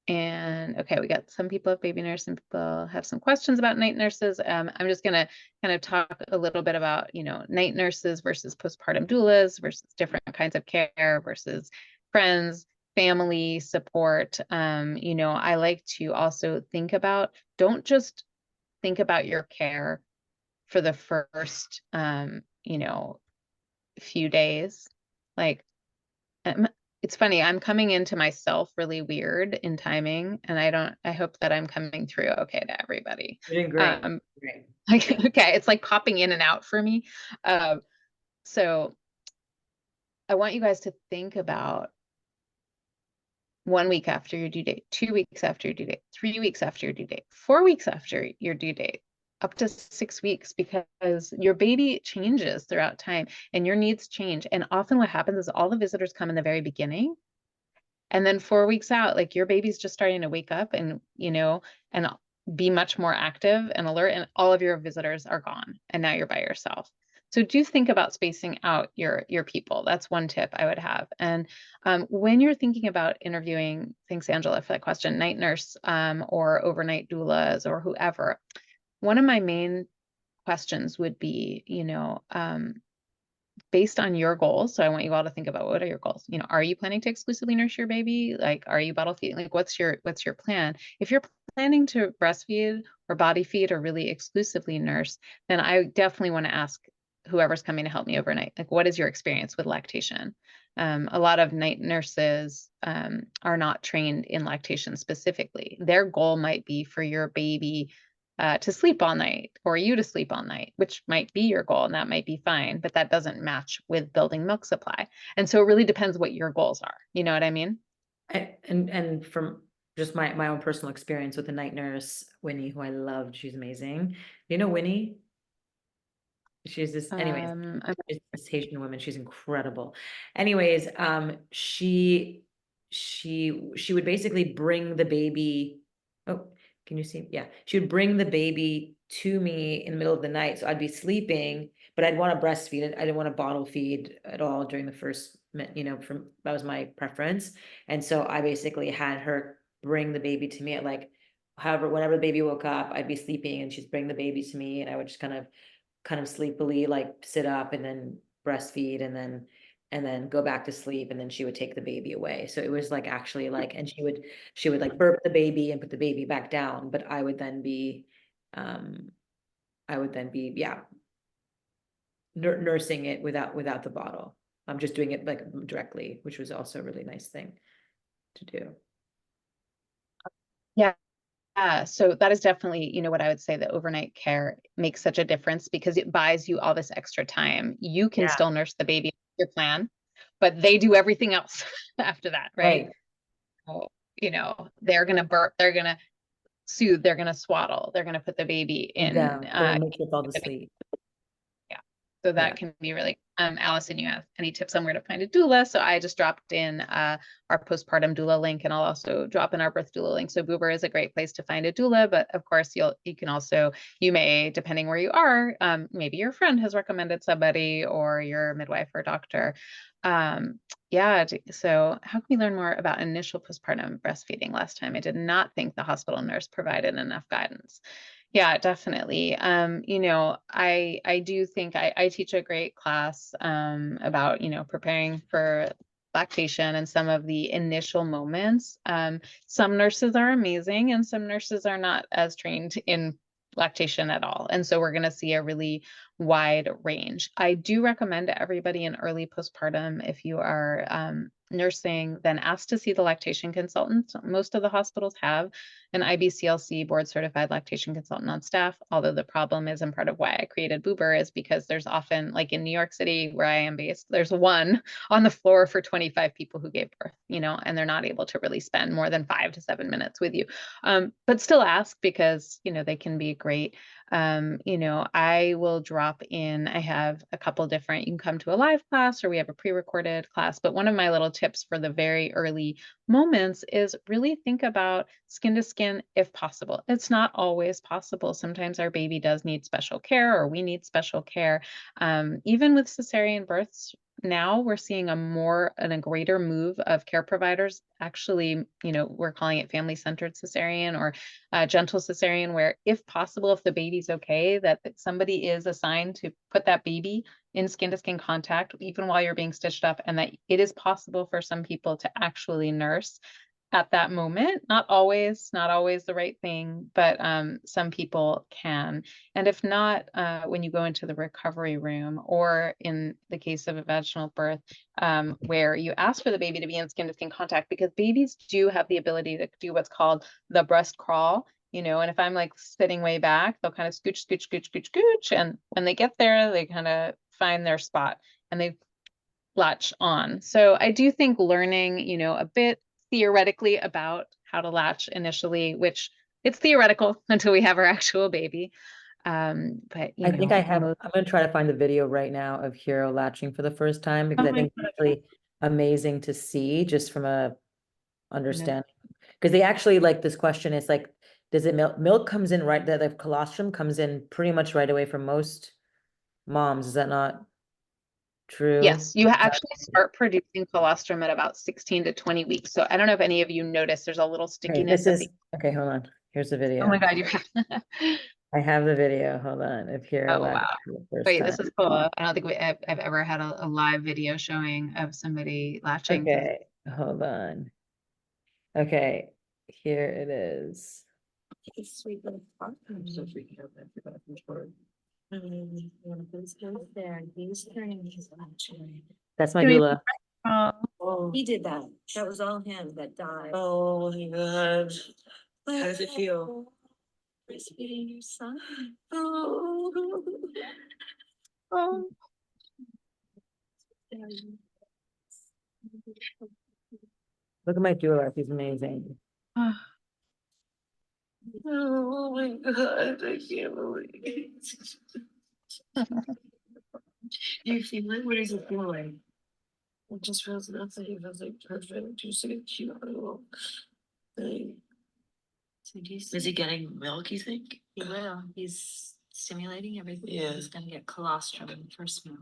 And okay, we got some people have baby nurse, and people have some questions about night nurses. I'm just gonna kind of talk a little bit about, you know, night nurses versus postpartum doulas versus different kinds of care versus friends, family support. You know, I like to also think about, don't just think about your care for the first, you know, few days. Like, it's funny, I'm coming into myself really weird in timing, and I hope that I'm coming through okay to everybody. You're doing great. Great. Like, okay, it's like popping in and out for me. So I want you guys to think about 1 week after your due date, 2 weeks after your due date, 3 weeks after your due date, 4 weeks after your due date, up to 6 weeks, because your baby changes throughout time and your needs change. And often what happens is all the visitors come in the very beginning. And then 4 weeks out, like your baby's just starting to wake up and, you know, and be much more active and alert, and all of your visitors are gone. And now you're by yourself. So do think about spacing out your people. That's one tip I would have. And when you're thinking about interviewing, thanks Angela for that question, night nurse or overnight doulas or whoever, one of my main questions would be, you know, based on your goals. So I want you all to think about, what are your goals? You know, are you planning to exclusively nurse your baby? Like, are you bottle feeding? Like, what's your plan? If you're planning to breastfeed or body feed or really exclusively nurse, then I definitely want to ask whoever's coming to help me overnight, like, what is your experience with lactation? A lot of night nurses are not trained in lactation specifically. Their goal might be for your baby to sleep all night, or you to sleep all night, which might be your goal, and that might be fine, but that doesn't match with building milk supply. And so it really depends what your goals are. You know what I mean? And from just my own personal experience with the night nurse, Winnie, who I loved, she's amazing. You know Winnie? She's this, anyways, she's this Haitian woman. She's incredible. Anyways, she would basically bring the baby. Oh, can you see? Yeah, she would bring the baby to me in the middle of the night. So I'd be sleeping, but I'd want to breastfeed it. I didn't want to bottle feed at all during the first, that was my preference. And so I basically had her bring the baby to me at like, however, whenever the baby woke up, I'd be sleeping and she'd bring the baby to me and I would just kind of sleepily like sit up and then breastfeed and then go back to sleep and then she would take the baby away. So it was like actually like, and she would like burp the baby and put the baby back down, but I would then be yeah, nursing it without the bottle. I'm just doing it like directly, which was also a really nice thing to do. Yeah. So that is definitely, what I would say that overnight care makes such a difference because it buys you all this extra time. You can Yeah. still nurse the baby your plan, but they do everything else after that, right? So, they're gonna burp, they're gonna soothe, they're gonna swaddle, they're gonna put the baby in. Down. They're gonna make you fall to sleep. Yeah. So that can be really, Allison, you have any tips on where to find a doula? So I just dropped in our postpartum doula link, and I'll also drop in our birth doula link. So Boober is a great place to find a doula, but of course you can also, you may, depending where you are, maybe your friend has recommended somebody or your midwife or doctor. Yeah. So how can we learn more about initial postpartum breastfeeding? Last time I did not think the hospital nurse provided enough guidance. Yeah, definitely. I do think I teach a great class about, preparing for lactation and some of the initial moments. Some nurses are amazing and some nurses are not as trained in lactation at all. And so we're going to see a really wide range. I do recommend to everybody in early postpartum, if you are nursing, then ask to see the lactation consultant. Most of the hospitals have an IBCLC board certified lactation consultant on staff. Although the problem is, and part of why I created Boober is because there's often, like in New York City, where I am based, there's one on the floor for 25 people who gave birth, and they're not able to really spend more than 5 to 7 minutes with you. But still ask because, they can be great. I will drop in, I have a couple different, you can come to a live class or we have a pre-recorded class, but one of my little tips for the very early moments is really think about skin to skin if possible. It's not always possible. Sometimes our baby does need special care or we need special care. Even with cesarean births, now we're seeing a greater move of care providers. Actually, we're calling it family-centered cesarean or gentle cesarean, where if possible, if the baby's okay, that somebody is assigned to put that baby in skin-to-skin contact, even while you're being stitched up, and that it is possible for some people to actually nurse at that moment. Not always the right thing, but some people can. And if not, when you go into the recovery room, or in the case of a vaginal birth, where you ask for the baby to be in skin-to-skin contact, because babies do have the ability to do what's called the breast crawl. And if I'm like sitting way back, they'll kind of scooch, scooch, scooch, scooch, scooch. And when they get there, they kind of find their spot and they latch on. So I do think learning, a bit theoretically about how to latch initially, which it's theoretical until we have our actual baby. But I think I'm going to try to find the video right now of Hero latching for the first time, because I think it's really amazing to see just from a understanding. Because they actually, like, this question is like, does it milk comes in right, the colostrum comes in pretty much right away for most moms. Is that not true? Yes, you actually start producing colostrum at about 16 to 20 weeks. So I don't know if any of you noticed there's a little stickiness. Okay, hold on. Here's the video. Oh my God, you have. I have the video. Hold on. If Hero latching for the first Wait, time. this is cool. I don't think I've ever had a live video showing of somebody latching. Okay, hold on. Okay, here it is. Sweet little part. I'm so freaking out after that first part. He's there. He's turning his latching. That's my doula. Oh, he did that. That was all him that died. Oh my God. How does it feel? Breastfeeding your son. Oh. Oh. Look at my doula. She's amazing. Oh my God, I can't believe it. Do you feel it? What does it feel like? It just feels nothing. It feels like perfect. Just like a cute little thing. Is he getting milk, you think? Yeah, he's stimulating everything. Yeah. He's gonna get colostrum in the first milk.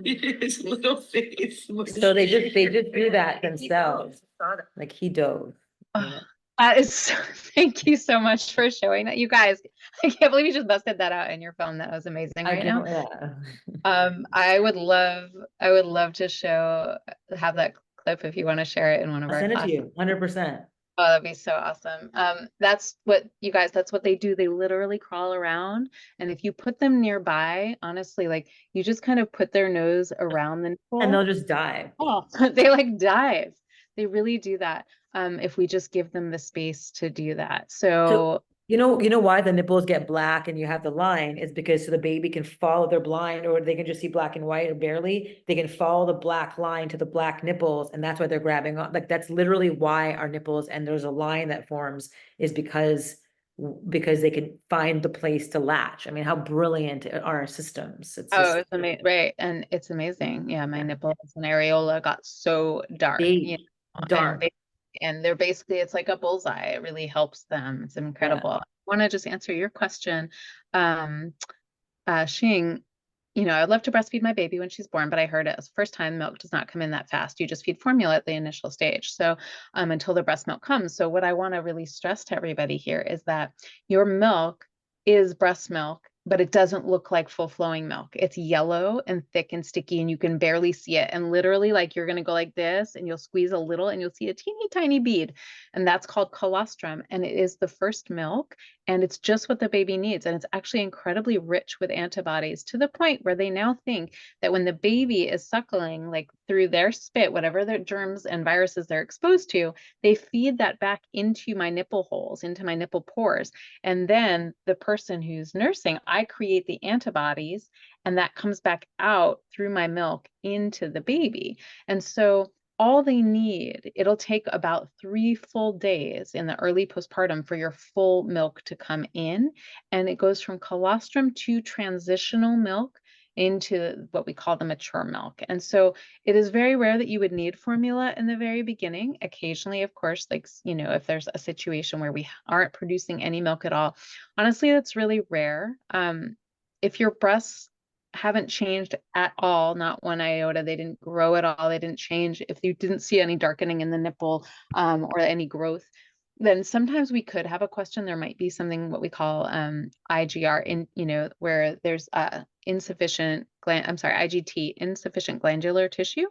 His little face. So they just do that themselves. Like he dove. you know. That is so, thank you so much for showing that. You guys, I can't believe you just busted that out in your phone. That was amazing right now. Yeah. I would love to have that clip if you want to share it in one of I'll our send it to classes. you, 100%. Oh, that'd be so awesome. That's what you guys, that's what they do. They literally crawl around. And if you put them nearby, honestly, like you just kind of put their nose around the nipple. And they'll just dive. Oh, they like dive. They really do that. If we just give them the space to do that. So You know why the nipples get black and you have the line is because so the baby can follow their blind, or they can just see black and white or barely. They can follow the black line to the black nipples, and that's why they're grabbing on. Like that's literally why our nipples, and there's a line that forms, is because they can find the place to latch. I mean, how brilliant are our systems? It's just it's amazing, right? And it's amazing. Yeah, my nipples and areola got so dark, big, dark. and they're basically, it's like a bullseye. It really helps them. It's incredible. I want to just answer your question. Xing, I'd love to breastfeed my baby when she's born, but I heard it as first time milk does not come in that fast. You just feed formula at the initial stage. So until the breast milk comes. So what I want to really stress to everybody here is that your milk is breast milk, but it doesn't look like full flowing milk. It's yellow and thick and sticky, and you can barely see it. And literally, like you're going to go like this and you'll squeeze a little and you'll see a teeny tiny bead. And that's called colostrum. And it is the first milk. And it's just what the baby needs. And it's actually incredibly rich with antibodies, to the point where they now think that when the baby is suckling, like through their spit, whatever their germs and viruses they're exposed to, they feed that back into my nipple holes, into my nipple pores. And then the person who's nursing, I create the antibodies, and that comes back out through my milk into the baby. And so all they need, it'll take about 3 full days in the early postpartum for your full milk to come in. And it goes from colostrum to transitional milk into what we call the mature milk. And so it is very rare that you would need formula in the very beginning. Occasionally, of course, like, if there's a situation where we aren't producing any milk at all, honestly, that's really rare. If your breasts haven't changed at all, not one iota, they didn't grow at all, they didn't change, if you didn't see any darkening in the nipple or any growth, then sometimes we could have a question. There might be something what we call IGR, where there's IGT, insufficient glandular tissue.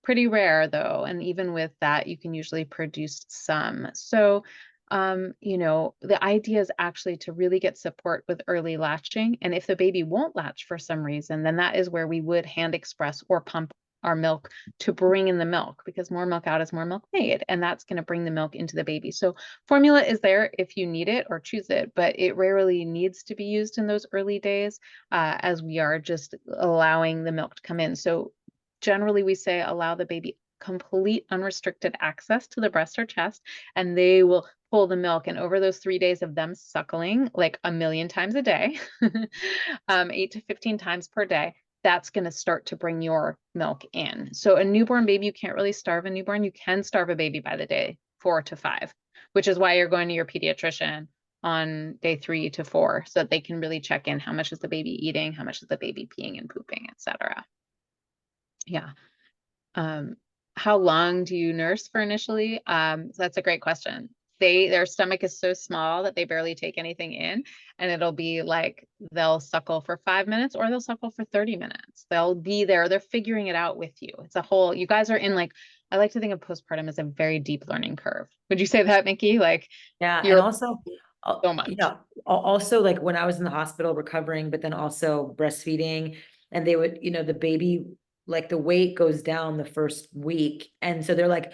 Pretty rare though, and even with that, you can usually produce some. So the idea is actually to really get support with early latching. And if the baby won't latch for some reason, then that is where we would hand express or pump our milk to bring in the milk, because more milk out is more milk made, and that's going to bring the milk into the baby. So formula is there if you need it or choose it, but it rarely needs to be used in those early days, as we are just allowing the milk to come in. So generally we say allow the baby complete unrestricted access to the breast or chest, and they will pull the milk. And over those 3 days of them suckling like 1,000,000 times a day, 8 to 15 times per day, that's going to start to bring your milk in. So a newborn baby, you can't really starve a newborn. You can starve a baby by the day 4 to 5, which is why you're going to your pediatrician on day 3 to 4, so that they can really check in. How much is the baby eating? How much is the baby peeing and pooping, etc. Yeah. How long do you nurse for initially? So that's a great question. Their stomach is so small that they barely take anything in, and it'll be like they'll suckle for 5 minutes or they'll suckle for 30 minutes. They'll be there. They're figuring it out with you. It's a whole, you guys are in, like, I like to think of postpartum as a very deep learning curve. Would you say that, Miki? Like, Yeah, you're and also, so much. Also like when I was in the hospital recovering, but then also breastfeeding, and they would, the baby, like the weight goes down the first week. And so they're like,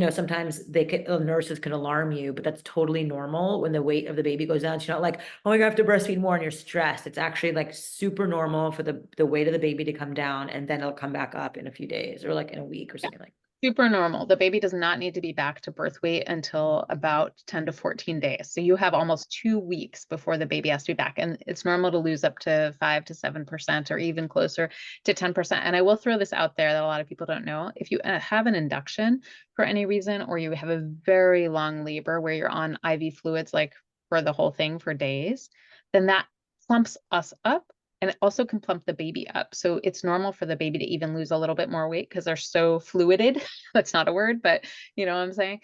sometimes the nurses can alarm you, but that's totally normal when the weight of the baby goes down. It's not like, oh, I have to breastfeed more and you're stressed. It's actually like super normal for the weight of the baby to come down, and then it'll come back up in a few days or like in a week or something like that. Super normal. The baby does not need to be back to birth weight until about 10 to 14 days. So you have almost 2 weeks before the baby has to be back. And it's normal to lose up to 5 to 7% or even closer to 10%. And I will throw this out there that a lot of people don't know. If you have an induction for any reason, or you have a very long labor where you're on IV fluids, like for the whole thing for days, then that plumps us up. And it also can plump the baby up. So it's normal for the baby to even lose a little bit more weight because they're so fluided. That's not a word, but you know what I'm saying?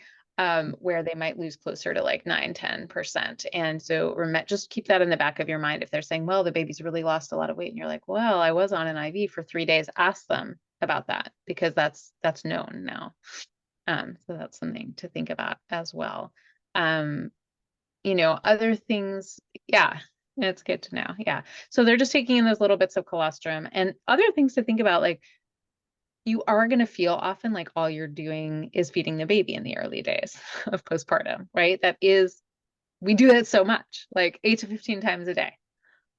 Where they might lose closer to like 9-10%. And so just keep that in the back of your mind. If they're saying, well, the baby's really lost a lot of weight, and you're like, well, I was on an IV for 3 days, ask them about that, because that's known now. So that's something to think about as well. You know, other things, yeah, it's good to know. Yeah. So they're just taking in those little bits of colostrum, and other things to think about, like you are going to feel often like all you're doing is feeding the baby in the early days of postpartum, right? We do that so much, like 8 to 15 times a day.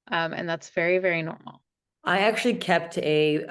And that's very, very normal. I actually kept a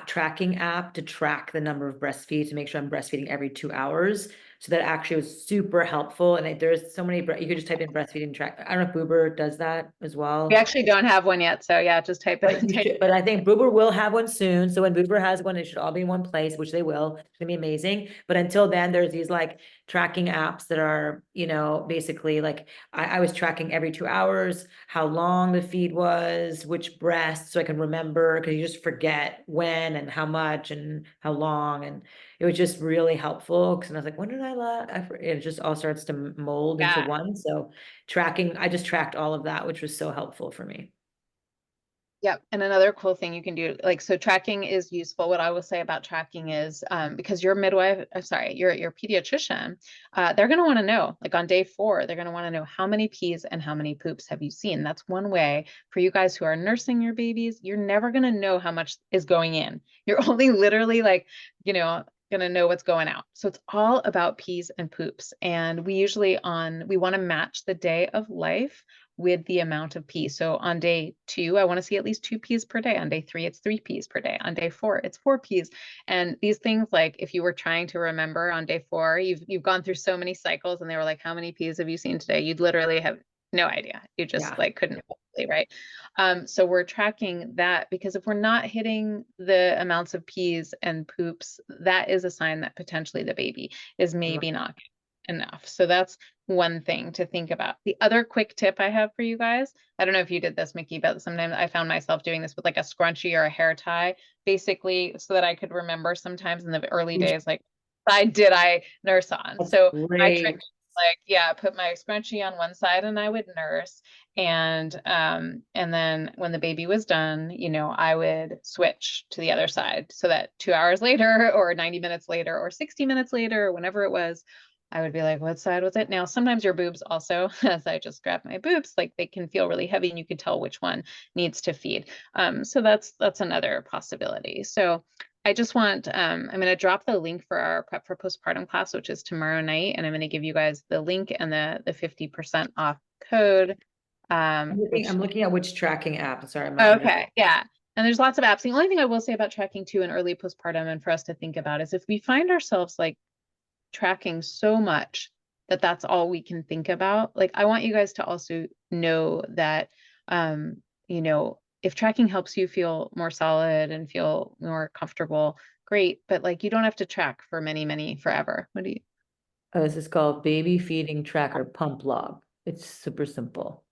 tracking app to track the number of breastfeeds to make sure I'm breastfeeding every 2 hours. So that actually was super helpful. And there's so many, you could just type in breastfeeding track. I don't know if Boober does that as well. We actually don't have one yet. So yeah, just type it. But I think Boober will have one soon. So when Boober has one, it should all be in one place, which they will. It's gonna be amazing. But until then, there's these like tracking apps that are, you know, basically like I was tracking every 2 hours, how long the feed was, which breast, so I can remember, because you just forget when and how much and how long. And it was just really helpful, because I was like, when did it just all starts to mold into one. So tracking, I just tracked all of that, which was so helpful for me. Yep. And another cool thing you can do, like, so tracking is useful. What I will say about tracking is, because your midwife, your pediatrician, they're going to want to know, like on day 4, they're going to want to know how many pees and how many poops have you seen. That's one way for you guys who are nursing your babies. You're never going to know how much is going in. You're only literally like, you know, going to know what's going out. So it's all about pees and poops. And we usually we want to match the day of life with the amount of pees. So on day 2, I want to see at least 2 pees per day. On day 3, it's 3 pees per day. On day 4, it's 4 pees. And these things, like if you were trying to remember on day 4, you've gone through so many cycles, and they were like, how many pees have you seen today? You'd literally have no idea. You just like couldn't, right? So we're tracking that, because if we're not hitting the amounts of pees and poops, that is a sign that potentially the baby is maybe not enough. So that's one thing to think about. The other quick tip I have for you guys, I don't know if you did this, Miki, but sometimes I found myself doing this with like a scrunchie or a hair tie, basically so that I could remember sometimes in the early days, like, did I nurse on? That's so great. my trick, like, yeah, put my scrunchie on one side and I would nurse. And then when the baby was done, you know, I would switch to the other side, so that 2 hours later or 90 minutes later or 60 minutes later, or whenever it was, I would be like, what side was it? Now, sometimes your boobs also, as I just grabbed my boobs, like they can feel really heavy and you can tell which one needs to feed. So that's another possibility. So I just want, I'm going to drop the link for our Prep for Postpartum class, which is tomorrow night. And I'm going to give you guys the link and the 50% off code. I'm looking at which tracking app. Sorry. Okay. Yeah. And there's lots of apps. The only thing I will say about tracking too in early postpartum, and for us to think about, is if we find ourselves like tracking so much that that's all we can think about, like, I want you guys to also know that, you know, if tracking helps you feel more solid and feel more comfortable, great. But like, you don't have to track for many forever. What do you? Oh, this is called Baby Feeding Tracker Pump Log. It's super simple.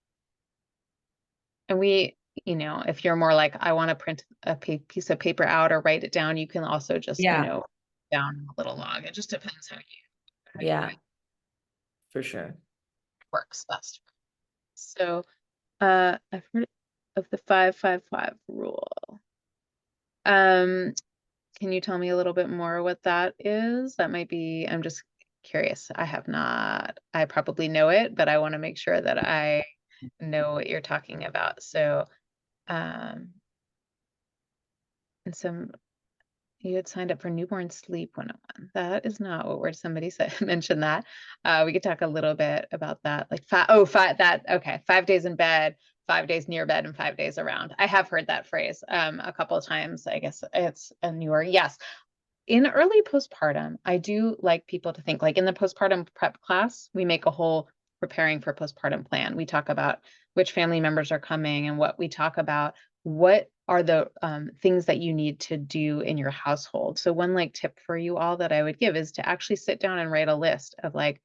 And we, you know, if you're more like, I want to print a piece of paper out or write it down, you can also just, you know, down a little log. It just depends how you for sure works best. So I've heard of the 5-5-5 rule. Can you tell me a little bit more what that is? That might be, I'm just curious. I probably know it, but I want to make sure that I know what you're talking about. So and you had signed up for Newborn Sleep 101. That is not what word somebody said mentioned that. We could talk a little bit about that. Like 5 days in bed, 5 days near bed, and 5 days around. I have heard that phrase a couple of times. I guess it's a newer, yes. In early postpartum, I do like people to think, like in the postpartum prep class, we make a whole preparing for postpartum plan. We talk about which family members are coming, and what we talk about, what are the things that you need to do in your household. So one like tip for you all that I would give is to actually sit down and write a list of like,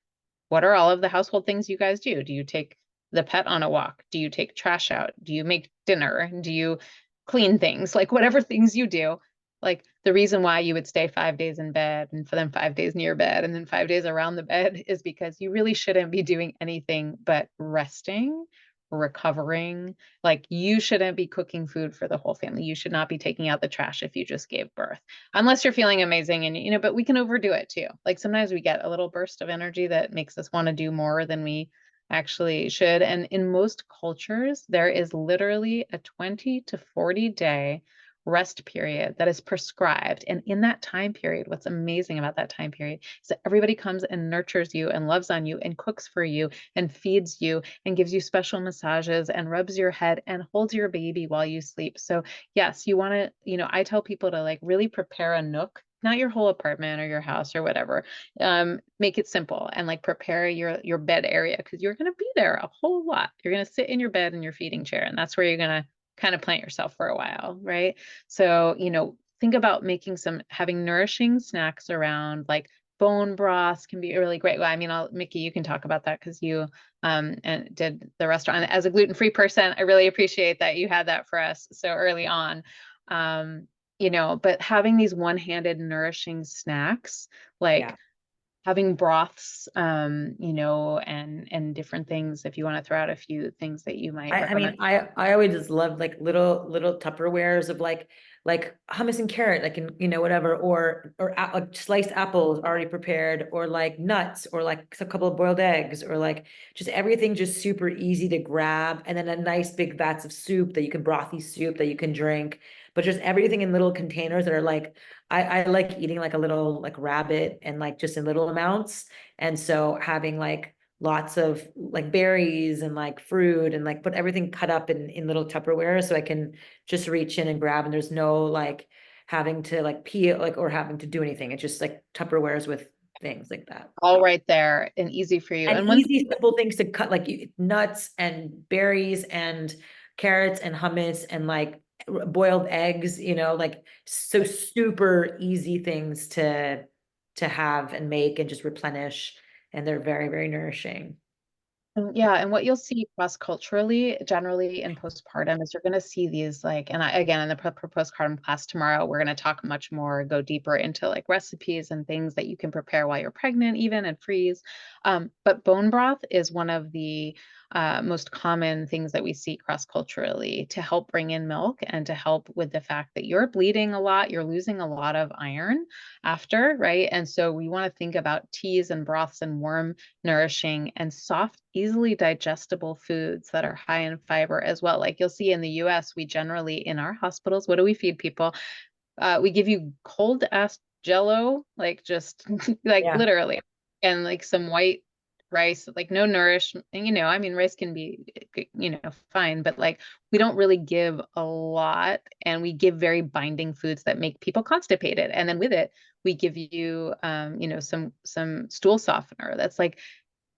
what are all of the household things you guys do? Do you take the pet on a walk? Do you take trash out? Do you make dinner? Do you clean things? Like whatever things you do, like the reason why you would stay 5 days in bed and for them 5 days near bed and then 5 days around the bed is because you really shouldn't be doing anything but resting, recovering. Like you shouldn't be cooking food for the whole family. You should not be taking out the trash if you just gave birth, unless you're feeling amazing. And, you know, but we can overdo it too. Like sometimes we get a little burst of energy that makes us want to do more than we actually should. And in most cultures, there is literally a 20 to 40 day rest period that is prescribed. And in that time period, what's amazing about that time period is that everybody comes and nurtures you and loves on you and cooks for you and feeds you and gives you special massages and rubs your head and holds your baby while you sleep. So yes, you want to, you know, I tell people to like really prepare a nook, not your whole apartment or your house or whatever. Make it simple and like prepare your bed area because you're going to be there a whole lot. You're going to sit in your bed in your feeding chair, and that's where you're going to kind of plant yourself for a while, right? So, you know, think about having nourishing snacks around, like bone broths can be really great. Well, I mean, Miki, you can talk about that because you and did the restaurant. As a gluten-free person, I really appreciate that you had that for us so early on. You know, but having these one-handed nourishing snacks, like Yeah. having broths, you know, and different things, if you want to throw out a few things that you might I mean, recommend. I always just love like little Tupperwares of like hummus and carrot, like in, you know, whatever, or like sliced apples already prepared, or like nuts, or like a couple of boiled eggs, or like just everything just super easy to grab, and then a nice big vats of soup that you can brothy soup that you can drink, but just everything in little containers that are like I like eating like a little like rabbit and like just in little amounts, and so having like lots of like berries and like fruit and like put everything cut up in little Tupperware so I can just reach in and grab, and there's no like having to like peel like or having to do anything. It's just like Tupperwares with things like that. All right there and easy for you. And And one easy, simple things to cut, like nuts and berries and carrots and hummus and like boiled eggs, you know, like so super easy things to have and make and just replenish. And they're very, very nourishing. Yeah, and what you'll see cross-culturally, generally in postpartum, is you're going to see these like, and again, in the prep for postpartum class tomorrow, we're going to talk much more, go deeper into like recipes and things that you can prepare while you're pregnant, even and freeze. But bone broth is one of the most common things that we see cross-culturally to help bring in milk and to help with the fact that you're bleeding a lot, you're losing a lot of iron after, right? And so we want to think about teas and broths and warm, nourishing, and soft, easily digestible foods that are high in fiber as well. Like you'll see in the US, we generally in our hospitals, what do we feed people? We give you cold ass jello, like just like Yeah. literally, and like some white rice, like no nourishment. You know, I mean, rice can be, you know, fine, but like we don't really give a lot, and we give very binding foods that make people constipated. And then with it, we give you, you know, some stool softener. That's like,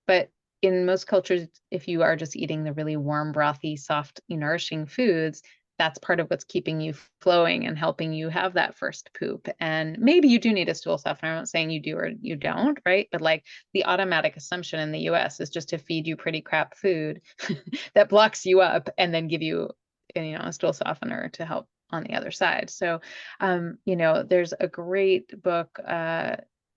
but in most cultures, if you are just eating the really warm, brothy, soft, nourishing foods, that's part of what's keeping you flowing and helping you have that first poop. And maybe you do need a stool softener. I'm not saying you do or you don't, right? But like the automatic assumption in the US is just to feed you pretty crap food that blocks you up and then give you, you know, a stool softener to help on the other side. So, you know, there's a great book,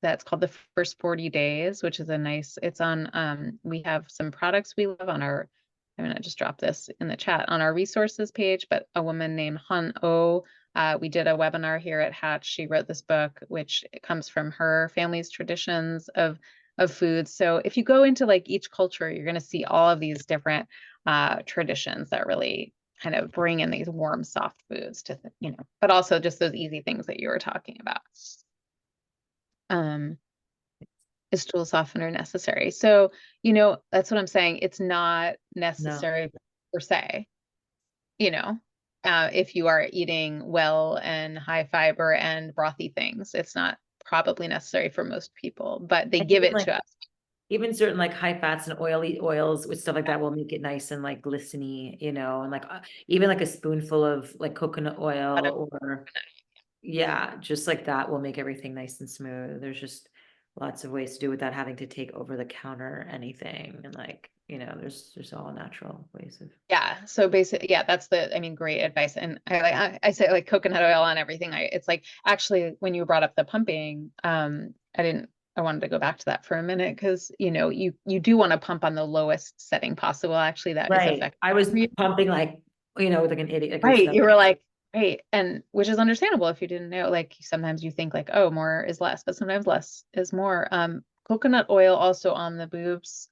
that's called The First 40 Days, which is a nice, it's on, we have some products we love on our, I'm gonna just drop this in the chat on our resources page, but a woman named Han Oh, we did a webinar here at Hatch. She wrote this book, which comes from her family's traditions of food. So if you go into like each culture, you're gonna see all of these different traditions that really kind of bring in these warm, soft foods to, you know, but also just those easy things that you were talking about. Is stool softener necessary? So, you know, that's what I'm saying. It's not No. necessary per se, you know, if you are eating well and high fiber and brothy things, it's not probably necessary for most people, but they And give even it like to us. even certain like high fats and oily oils with stuff like that will make it nice and like glistening, you know, and like even like a spoonful of like coconut oil or yeah, just like that will make everything nice and smooth. There's just lots of ways to do without having to take over the counter anything. And like, there's all natural ways of. Yeah. So basically, yeah, that's I mean, great advice. And I say like coconut oil on everything. It's like, actually, when you brought up the pumping, I wanted to go back to that for a minute because, you do want to pump on the lowest setting possible. Actually, that is Right. effective. I was pumping like, like an idiot. Like Right. You were like, great. And which is understandable if you didn't know, like sometimes you think like, oh, more is less, but sometimes less is more. Coconut oil also on the boobs,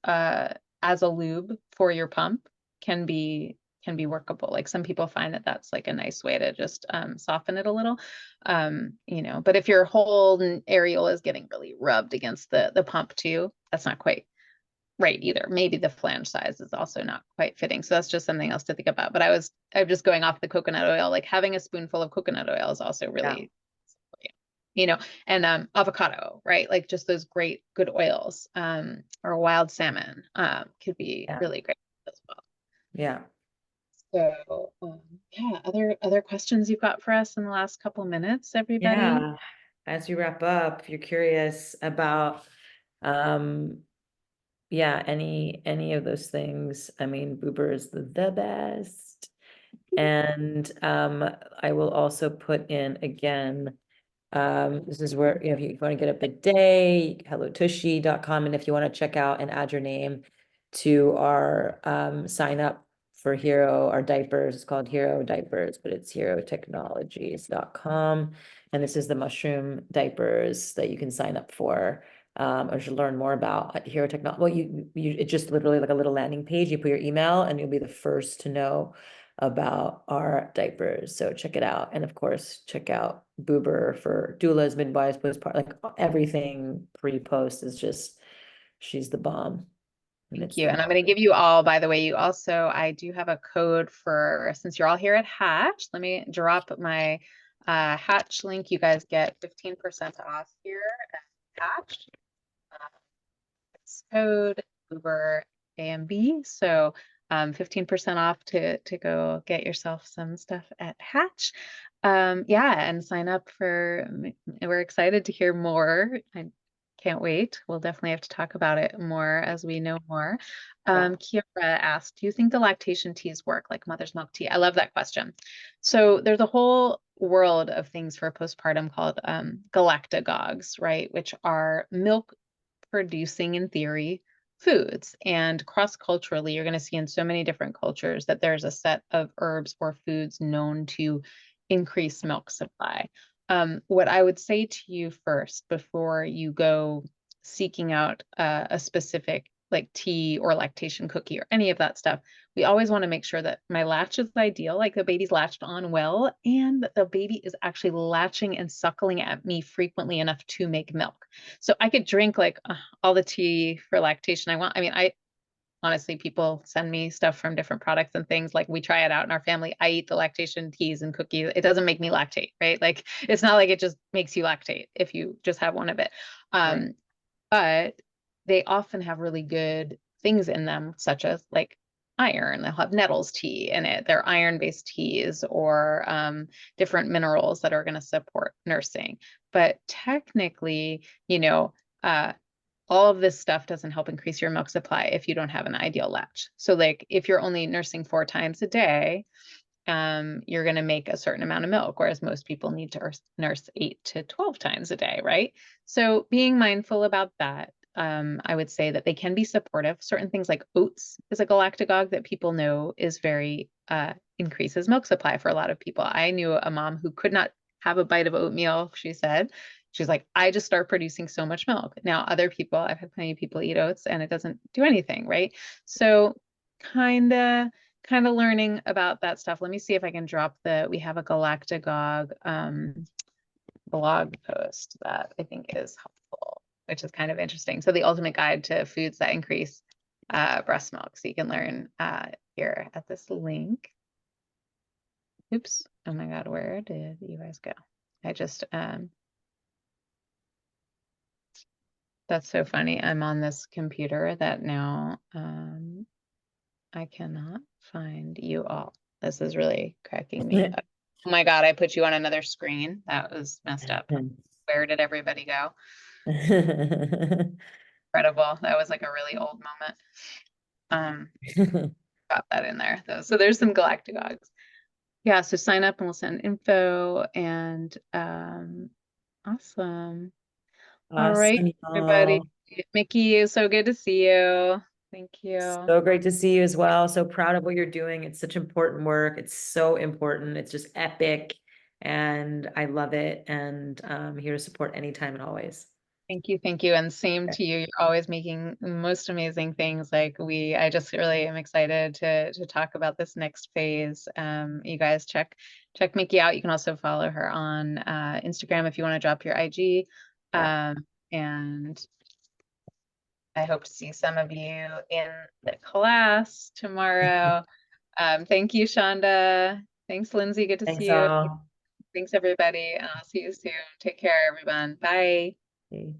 as a lube for your pump can be workable. Like some people find that that's like a nice way to just soften it a little. But if your whole areola is getting really rubbed against the pump too, that's not quite right either. Maybe the flange size is also not quite fitting. So that's just something else to think about. But I'm just going off the coconut oil, like having a spoonful of coconut oil is also really, and avocado, right? Like just those good oils, or wild salmon, could be really great as well. Yeah. So yeah, other questions you've got for us in the last couple minutes, everybody? Yeah. As you wrap up, if you're curious about, any of those things, I mean, Boober is the best. And I will also put in again, this is where, if you want to get a bidet, hellotushy.com. And if you want to check out and add your name to our sign up for Hero, our diapers, it's called Hero Diapers, but it's herotechnologies.com. And this is the mushroom diapers that you can sign up for. Or should learn more about at Hero Technology. Well, it's just literally like a little landing page. You put your email and you'll be the first to know about our diapers. So check it out. And of course, check out Boober for doulas, midwives, postpartum, like everything pre-post is just, she's the bomb. Thank you. And I'm going to give you all, by the way, I do have a code since you're all here at Hatch, let me drop my Hatch link. You guys get 15% off here at Hatch. It's code Uber AMB. So 15% off to go get yourself some stuff at Hatch. And sign up we're excited to hear more. I can't wait. We'll definitely have to talk about it more as we know more. Kiara asked, do you think the lactation teas work like mother's milk tea? I love that question. So there's a whole world of things for postpartum called galactagogues, right? Which are milk producing, in theory, foods. And cross-culturally, you're going to see in so many different cultures that there's a set of herbs or foods known to increase milk supply. What I would say to you first, before you go seeking out a specific like tea or lactation cookie or any of that stuff, we always want to make sure that my latch is ideal, like the baby's latched on well, and that the baby is actually latching and suckling at me frequently enough to make milk. So I could drink like all the tea for lactation I want. I mean, honestly, people send me stuff from different products and things, like we try it out in our family. I eat the lactation teas and cookies. It doesn't make me lactate, right? Like it's not like it just makes you lactate if you just have one of it. Right. But they often have really good things in them, such as like iron. They'll have nettles tea in it. They're iron-based teas, or different minerals that are going to support nursing. But technically, all of this stuff doesn't help increase your milk supply if you don't have an ideal latch. So like if you're only nursing 4 times a day, you're going to make a certain amount of milk, whereas most people need to nurse 8 to 12 times a day, right? So being mindful about that, I would say that they can be supportive. Certain things like oats is a galactagogue that people know is very increases milk supply for a lot of people. I knew a mom who could not have a bite of oatmeal, she said. She's like, I just start producing so much milk. Now, other people, I've had plenty of people eat oats and it doesn't do anything, right? So kind of learning about that stuff. Let me see if I can drop we have a galactagogue blog post that I think is helpful, which is kind of interesting. So the ultimate guide to foods that increase breast milk. So you can learn here at this link. Oops. Oh my God, where did you guys go? I just, that's so funny. I'm on this computer that now I cannot find you all. This is really cracking me up. Oh my God, I put you on another screen. That was messed up. Where did everybody go? Incredible. That was like a really old moment. Got that in there though. So there's some Galactagogues. Yeah, so sign up and we'll send info and awesome. All right, Awesome. everybody. y'all. Mickey, it's so good to see you. Thank you. So great to see you as well. So proud of what you're doing. It's such important work. It's so important. It's just epic and I love it. And I'm here to support anytime and always. Thank you, thank you. And same to you. You're always making the most amazing things. I just really am excited to talk about this next phase. You guys check Miki out. You can also follow her on Instagram if you want to drop your IG. And I hope to see some of you in the class tomorrow. Thank you, Shonda. Thanks, Lindsay. Good to Thanks see you. all. Thanks, everybody. And I'll see you soon. Take care, everyone. Bye. Okay.